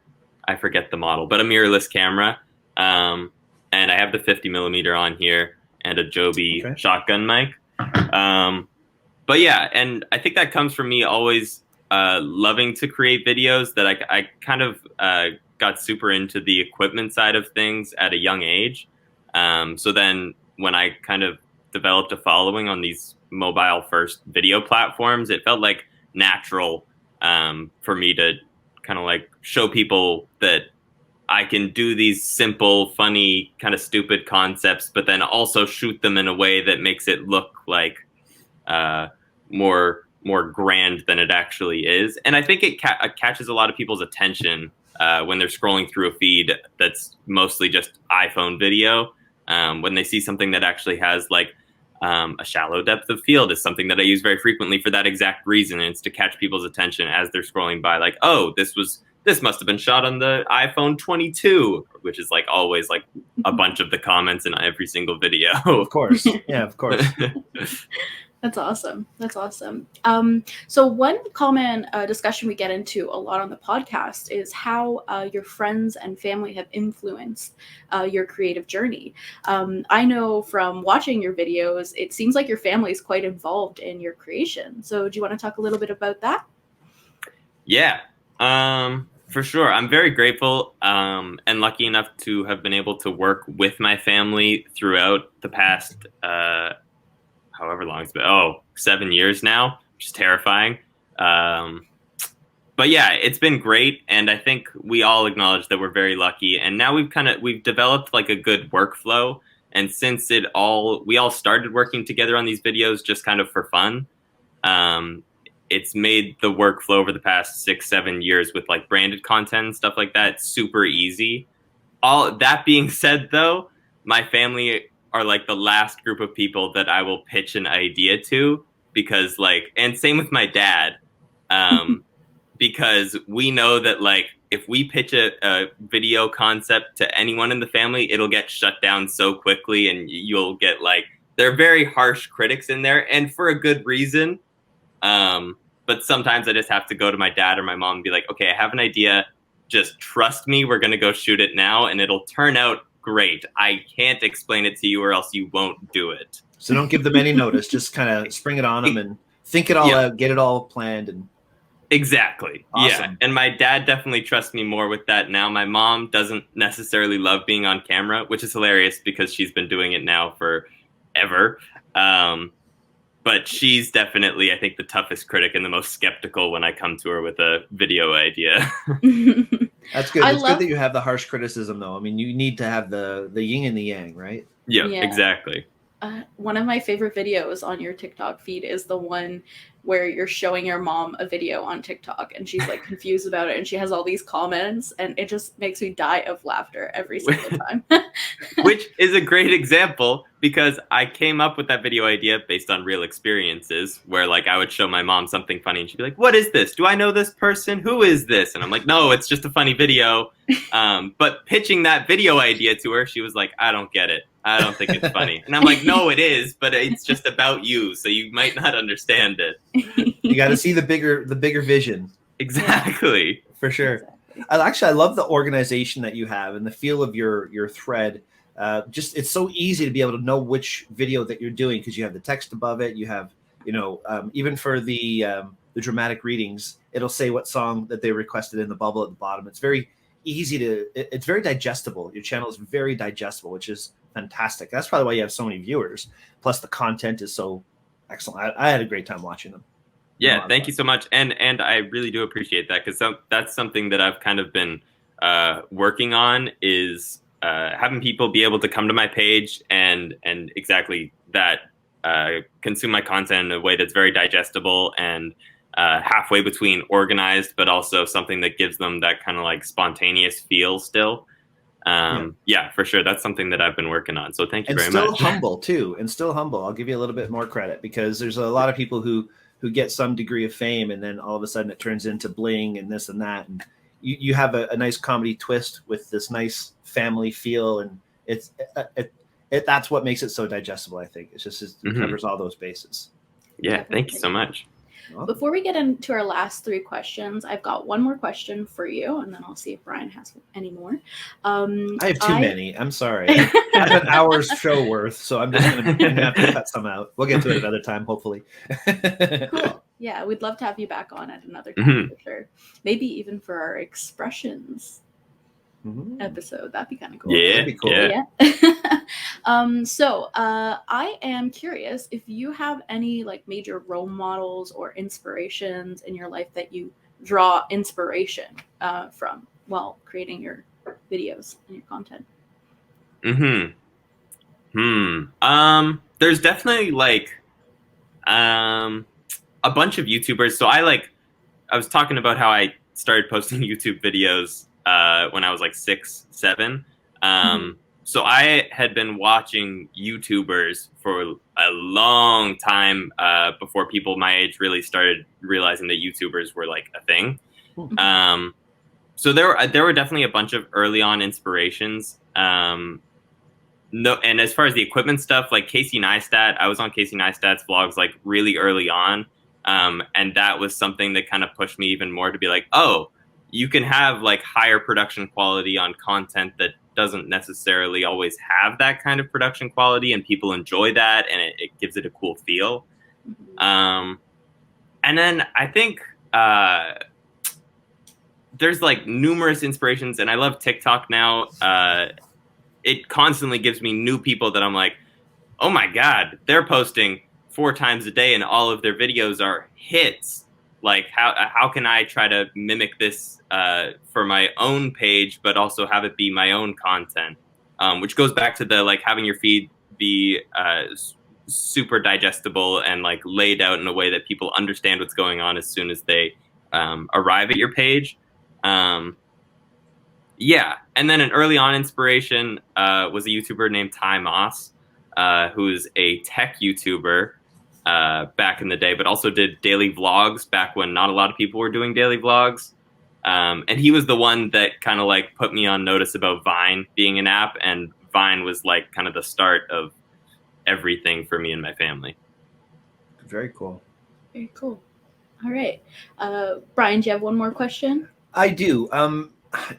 I forget the model, but a mirrorless camera, and I have the 50 millimeter on here and a Joby shotgun mic. But yeah, and I think that comes from me always loving to create videos, that I kind of got super into the equipment side of things at a young age. So then when I kind of developed a following on these mobile first video platforms, it felt like natural for me to kind of like show people that I can do these simple, funny, kind of stupid concepts, but then also shoot them in a way that makes it look like more grand than it actually is. And I think it catches a lot of people's attention when they're scrolling through a feed that's mostly just iPhone video. When they see something that actually has like a shallow depth of field, is something that I use very frequently for that exact reason. And it's to catch people's attention as they're scrolling by, like, oh, this must have been shot on the iPhone 22, which is like always like a bunch of the comments in every single video. Of course. Yeah, of course. That's awesome. That's awesome. So one common discussion we get into a lot on the podcast is how your friends and family have influenced your creative journey. I know from watching your videos, it seems like your family is quite involved in your creation. So do you want to talk a little bit about that? Yeah, for sure. I'm very grateful and lucky enough to have been able to work with my family throughout the past however long it's been, 7 years now, which is terrifying. But yeah, it's been great. And I think we all acknowledge that we're very lucky. And now we've developed like a good workflow. And since we all started working together on these videos just kind of for fun, it's made the workflow over the past 6-7 years with like branded content and stuff like that super easy. All that being said, though, my family are like the last group of people that I will pitch an idea to, because and same with my dad, because we know that like if we pitch a video concept to anyone in the family, it'll get shut down so quickly, and you'll get like, they're very harsh critics in there, and for a good reason. But sometimes I just have to go to my dad or my mom and be like, okay, I have an idea. Just trust me. We're going to go shoot it now, and it'll turn out great. I can't explain it to you or else you won't do it. So don't give them any notice. Just kind of spring it on them and think it all out, get it all planned. And exactly. Awesome. Yeah. And my dad definitely trusts me more with that now. My mom doesn't necessarily love being on camera, which is hilarious because she's been doing it now forever. But she's definitely, I think, the toughest critic and the most skeptical when I come to her with a video idea. That's good. It's good that you have the harsh criticism, though. I mean, you need to have the yin and the yang, right? Yeah, exactly. One of my favorite videos on your TikTok feed is the one where you're showing your mom a video on TikTok and she's like confused about it and she has all these comments and it just makes me die of laughter every single time. Which is a great example because I came up with that video idea based on real experiences where like I would show my mom something funny and she'd be like, what is this? Do I know this person? Who is this? And I'm like, no, it's just a funny video. But pitching that video idea to her, she was like, I don't get it. I don't think it's funny. And I'm like, no, it is, but it's just about you. So you might not understand it. You got to see the bigger vision. Exactly. For sure. Actually, I love the organization that you have and the feel of your thread. Just it's so easy to be able to know which video that you're doing because you have the text above it. You have, even for the dramatic readings, it'll say what song that they requested in the bubble at the bottom. It's very easy to. It's very digestible. Your channel is very digestible, which is fantastic. That's probably why you have so many viewers. Plus, the content is so excellent. I had a great time watching them. Yeah, thank you so much, and I really do appreciate that, because that's something that I've kind of been working on, is having people be able to come to my page and exactly that, consume my content in a way that's very digestible and halfway between organized, but also something that gives them that kind of like spontaneous feel still. Yeah, for sure. That's something that I've been working on. So thank you very much. And still humble too. And still humble. I'll give you a little bit more credit, because there's a lot of people who get some degree of fame, and then all of a sudden it turns into bling and this and that. And you have a nice comedy twist with this nice family feel, and that's what makes it so digestible. I think it covers all those bases. Yeah, thank you so much. Before we get into our last 3 questions, I've got one more question for you, and then I'll see if Brian has any more. I have too many. I'm sorry. I have an hour's show worth, so I'm just going to have to cut some out. We'll get to it another time, hopefully. Cool. Yeah, we'd love to have you back on at another time for sure. Maybe even for our expressions episode. That'd be kind of cool. Yeah, that'd be cool. Yeah. So I am curious if you have any like major role models or inspirations in your life that you draw inspiration from while creating your videos and your content. There's definitely like a bunch of YouTubers. So I was talking about how I started posting YouTube videos when I was like 6, 7. So I had been watching YouTubers for a long time before people my age really started realizing that YouTubers were like a thing. So there were definitely a bunch of early on inspirations. And as far as the equipment stuff, like Casey Neistat, I was on Casey Neistat's vlogs like really early on. And that was something that kind of pushed me even more to be like, oh, you can have like higher production quality on content that doesn't necessarily always have that kind of production quality, and people enjoy that, and it gives it a cool feel. And then I think there's like numerous inspirations, and I love TikTok now. It constantly gives me new people that I'm like, oh my God, they're posting 4 times a day and all of their videos are hits. Like how can I try to mimic this for my own page, but also have it be my own content, which goes back to the like having your feed be super digestible and like laid out in a way that people understand what's going on as soon as they arrive at your page. Yeah, and then an early on inspiration was a YouTuber named Ty Moss, who's a tech YouTuber back in the day, but also did daily vlogs back when not a lot of people were doing daily vlogs. And he was the one that kind of like put me on notice about Vine being an app, and Vine was like kind of the start of everything for me and my family. Very cool. Very cool. All right. Brian, do you have one more question? I do.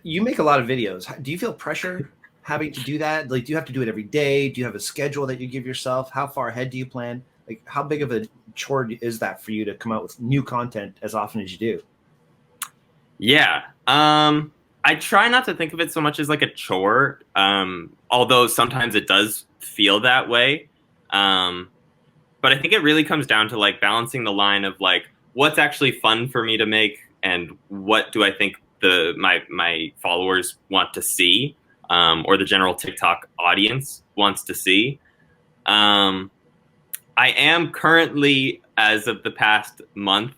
You make a lot of videos. Do you feel pressure having to do that? Like, do you have to do it every day? Do you have a schedule that you give yourself? How far ahead do you plan? Like, how big of a chore is that for you to come out with new content as often as you do? Yeah. I try not to think of it so much as like a chore, although sometimes it does feel that way. But I think it really comes down to like balancing the line of like what's actually fun for me to make and what do I think my followers want to see, or the general TikTok audience wants to see. I am currently, as of the past month,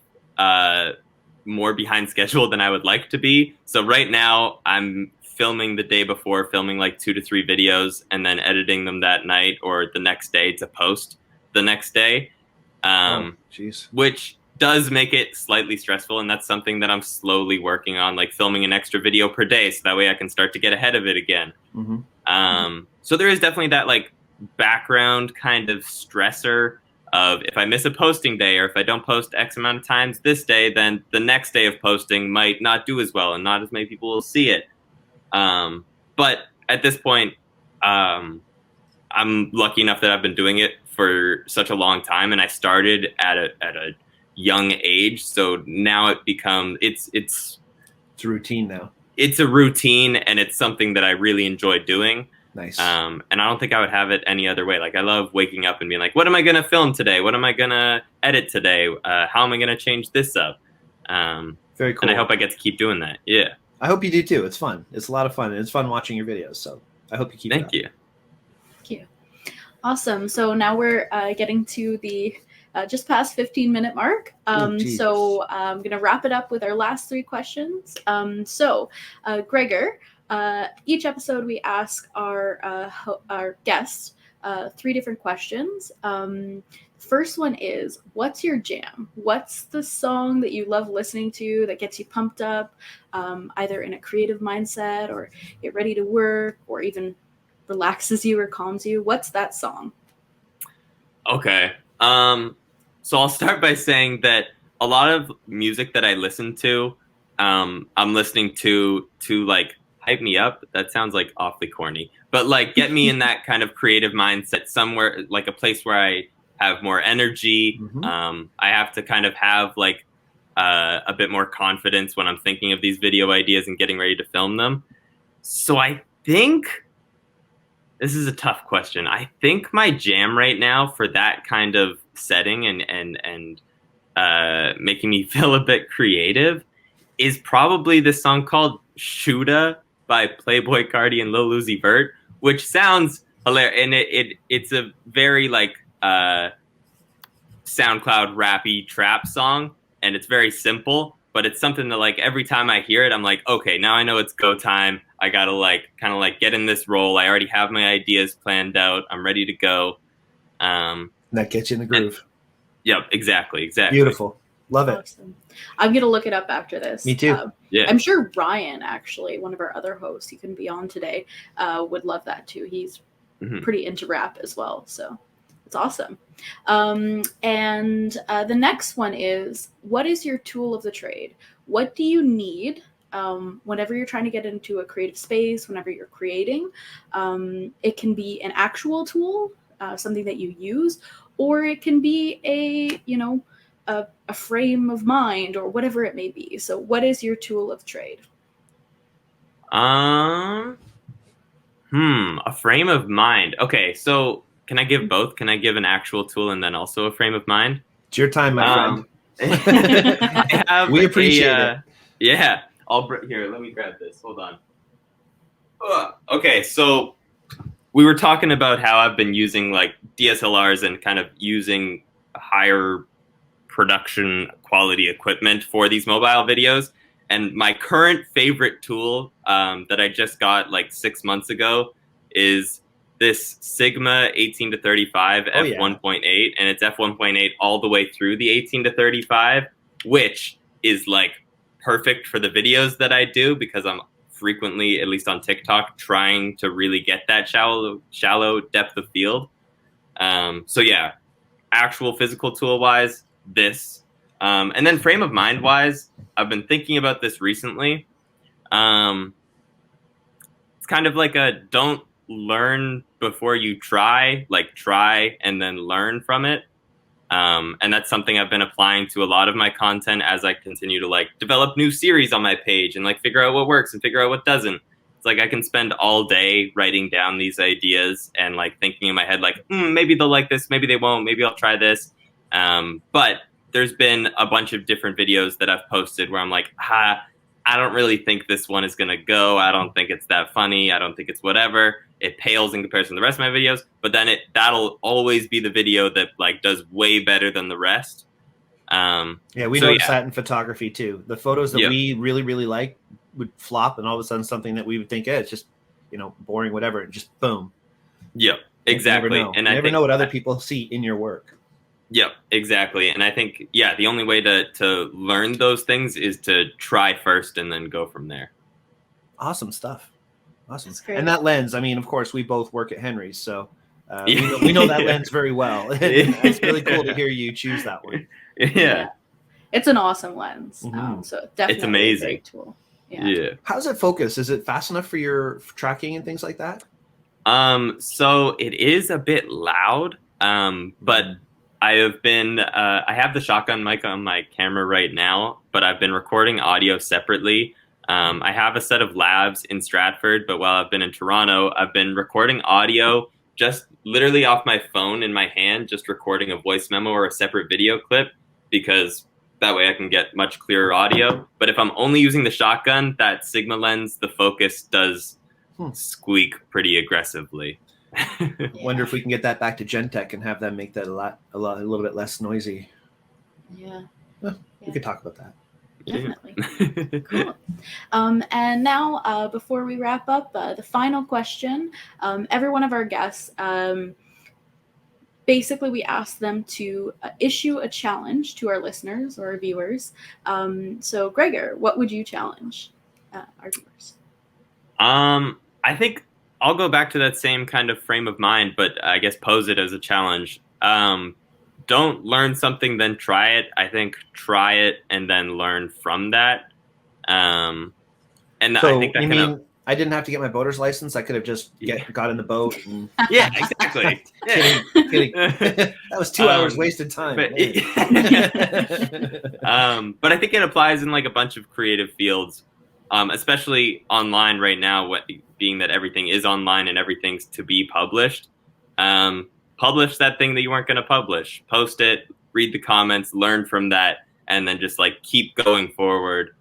more behind schedule than I would like to be. So right now I'm filming the day before, filming like 2 to 3 videos and then editing them that night or the next day to post the next day. Which does make it slightly stressful. And that's something that I'm slowly working on, like filming an extra video per day. So that way I can start to get ahead of it again. So there is definitely that like background kind of stressor of if I miss a posting day or if I don't post X amount of times this day, then the next day of posting might not do as well and not as many people will see it. But at this point, I'm lucky enough that I've been doing it for such a long time, and I started at a young age. So now it becomes it's a routine now. it's a routine and it's something that I really enjoy doing. Nice. And I don't think I would have it any other way. Like, I love waking up and being like, what am I going to film today? What am I going to edit today? How am I going to change this up? Very cool. And I hope I get to keep doing that. Yeah. I hope you do too. It's fun. It's a lot of fun. And it's fun watching your videos. So I hope you keep it up. Thank you. Thank you. Awesome. So now we're getting to the just past 15-minute mark. So I'm going to wrap it up with our last 3 questions. Gregor, each episode we ask our guests 3 different questions. First one is, what's your jam? What's the song that you love listening to that gets you pumped up, either in a creative mindset or get ready to work or even relaxes you or calms you? What's that song? Okay. So I'll start by saying that a lot of music that I listen to, I'm listening to like hype me up. That sounds like awfully corny, but like get me in that kind of creative mindset, somewhere like a place where I have more energy. I have to kind of have like a bit more confidence when I'm thinking of these video ideas and getting ready to film them. So I think this is a tough question. I think my jam right now for that kind of setting and making me feel a bit creative is probably this song called Shoota by Playboi Carti and Lil Uzi Vert, which sounds hilarious. And it's a very like SoundCloud rappy trap song, and it's very simple, but it's something that like every time I hear it, I'm like, okay, now I know it's go time. I gotta like kind of like get in this role. I already have my ideas planned out. I'm ready to go. That gets you in the groove. Yep, exactly. Beautiful. Love it. Awesome. I'm going to look it up after this. Me too. Yeah. I'm sure Ryan, actually, one of our other hosts, he couldn't be on today, would love that too. He's pretty into rap as well. So it's awesome. And the next one is, what is your tool of the trade? What do you need whenever you're trying to get into a creative space, whenever you're creating? It can be an actual tool, something that you use, or it can be a frame of mind or whatever it may be. So what is your tool of trade? A frame of mind. Okay, so can I give both? Can I give an actual tool and then also a frame of mind? It's your time, my friend. I have we appreciate it. Yeah. Here, let me grab this. Hold on. Okay, so we were talking about how I've been using like DSLRs and kind of using higher production quality equipment for these mobile videos. And my current favorite tool that I just got like 6 months ago is this Sigma 18 to 35 f1.8, and it's f1.8 all the way through the 18 to 35, which is like perfect for the videos that I do because I'm frequently, at least on TikTok, trying to really get that shallow depth of field. So yeah, actual physical tool wise, this. And then frame of mind wise, I've been thinking about this recently. It's kind of like a don't learn before you try, like try and then learn from it. And that's something I've been applying to a lot of my content as I continue to like develop new series on my page and like figure out what works and figure out what doesn't. It's like I can spend all day writing down these ideas and like thinking in my head like, maybe they'll like this, maybe they won't, maybe I'll try this. But there's been a bunch of different videos that I've posted where I'm like, I don't really think this one is going to go. I don't think it's that funny. I don't think it's whatever. It pales in comparison to the rest of my videos, but then that'll always be the video that like does way better than the rest. We noticed that in photography too. The photos that we really, really like would flop, and all of a sudden something that we would think, it's just, boring, whatever, and just boom. Yep, exactly. You never know what other people see in your work. Yep, exactly. And I think, the only way to learn those things is to try first and then go from there. Awesome stuff. Awesome. And that lens, I mean, of course, we both work at Henry's, so we know that lens very well. It's really cool to hear you choose that one. Yeah. It's an awesome lens. So definitely it's amazing. A great tool. Yeah. How does it focus? Is it fast enough for your tracking and things like that? So it is a bit loud, but I have been, I have the shotgun mic on my camera right now, but I've been recording audio separately I have a set of labs in Stratford, but while I've been in Toronto, I've been recording audio just literally off my phone in my hand, just recording a voice memo or a separate video clip, because that way I can get much clearer audio. But if I'm only using the shotgun, that Sigma lens, the focus does squeak pretty aggressively. Wonder if we can get that back to Gentech and have them make that a little bit less noisy. Yeah. We could talk about that. Definitely. Cool. And now, before we wrap up, the final question. Every one of our guests, basically, we ask them to issue a challenge to our listeners or our viewers. So, Gregor, what would you challenge our viewers? I think I'll go back to that same kind of frame of mind, but I guess pose it as a challenge. Don't learn something, then try it. I think try it and then learn from that. And So I think that you kind mean of... I didn't have to get my boater's license? I could have just got in the boat. And... Yeah, exactly. Kidding. That was 2 hours wasted time. But I think it applies in like a bunch of creative fields, especially online right now, being that everything is online and everything's to be published. Publish that thing that you weren't going to publish. Post it, read the comments, learn from that, and then just like keep going forward.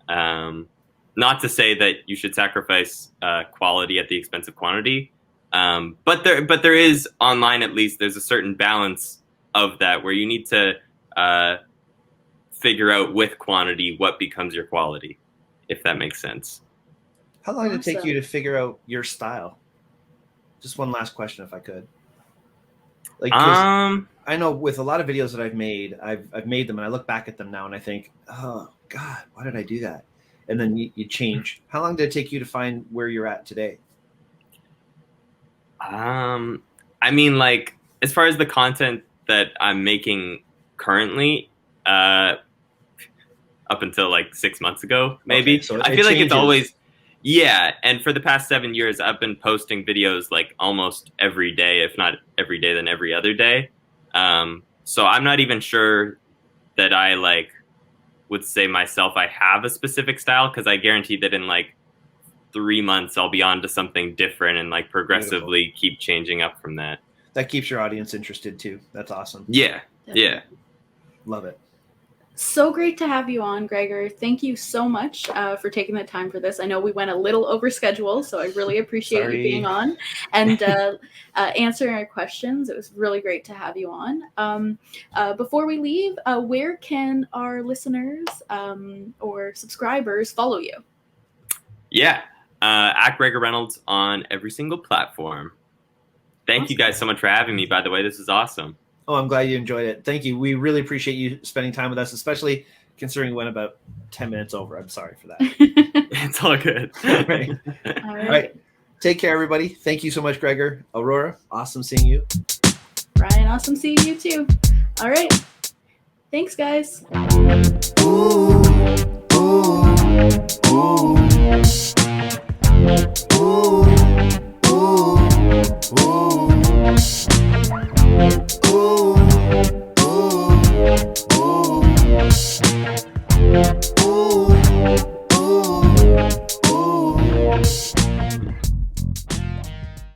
Not to say that you should sacrifice quality at the expense of quantity, but there is online, at least there's a certain balance of that where you need to figure out with quantity what becomes your quality, if that makes sense. How long did it take you to figure out your style? Just one last question, if I could. Like, I know with a lot of videos that I've made them and I look back at them now and I think, oh God, why did I do that? And then you change. How long did it take you to find where you're at today? I mean, like, as far as the content that I'm making currently, up until like 6 months ago, maybe. Okay, so I feel like it's changes. always, yeah. And for the past 7 years, I've been posting videos like almost every day, if not every day, then every other day. So I'm not even sure that I like would say myself I have a specific style, because I guarantee that in like 3 months I'll be on to something different and like progressively keep changing up from that. That keeps your audience interested too. That's awesome. Yeah. Definitely. Yeah. Love it. So great to have you on, Gregor. Thank you so much for taking the time for this. I know we went a little over schedule, so I really appreciate you being on and answering our questions. It was really great to have you on. Before we leave, where can our listeners or subscribers follow you? Yeah. At Gregor Reynolds on every single platform. Thank you guys so much for having me, by the way. This is awesome. Oh, I'm glad you enjoyed it. Thank you. We really appreciate you spending time with us, especially considering we went about 10 minutes over. I'm sorry for that. It's all good. All right. Take care, everybody. Thank you so much, Gregor. Aurora, awesome seeing you. Ryan, awesome seeing you too. All right. Thanks, guys. Ooh, ooh, ooh. Ooh, ooh, ooh. Ooh, ooh, ooh.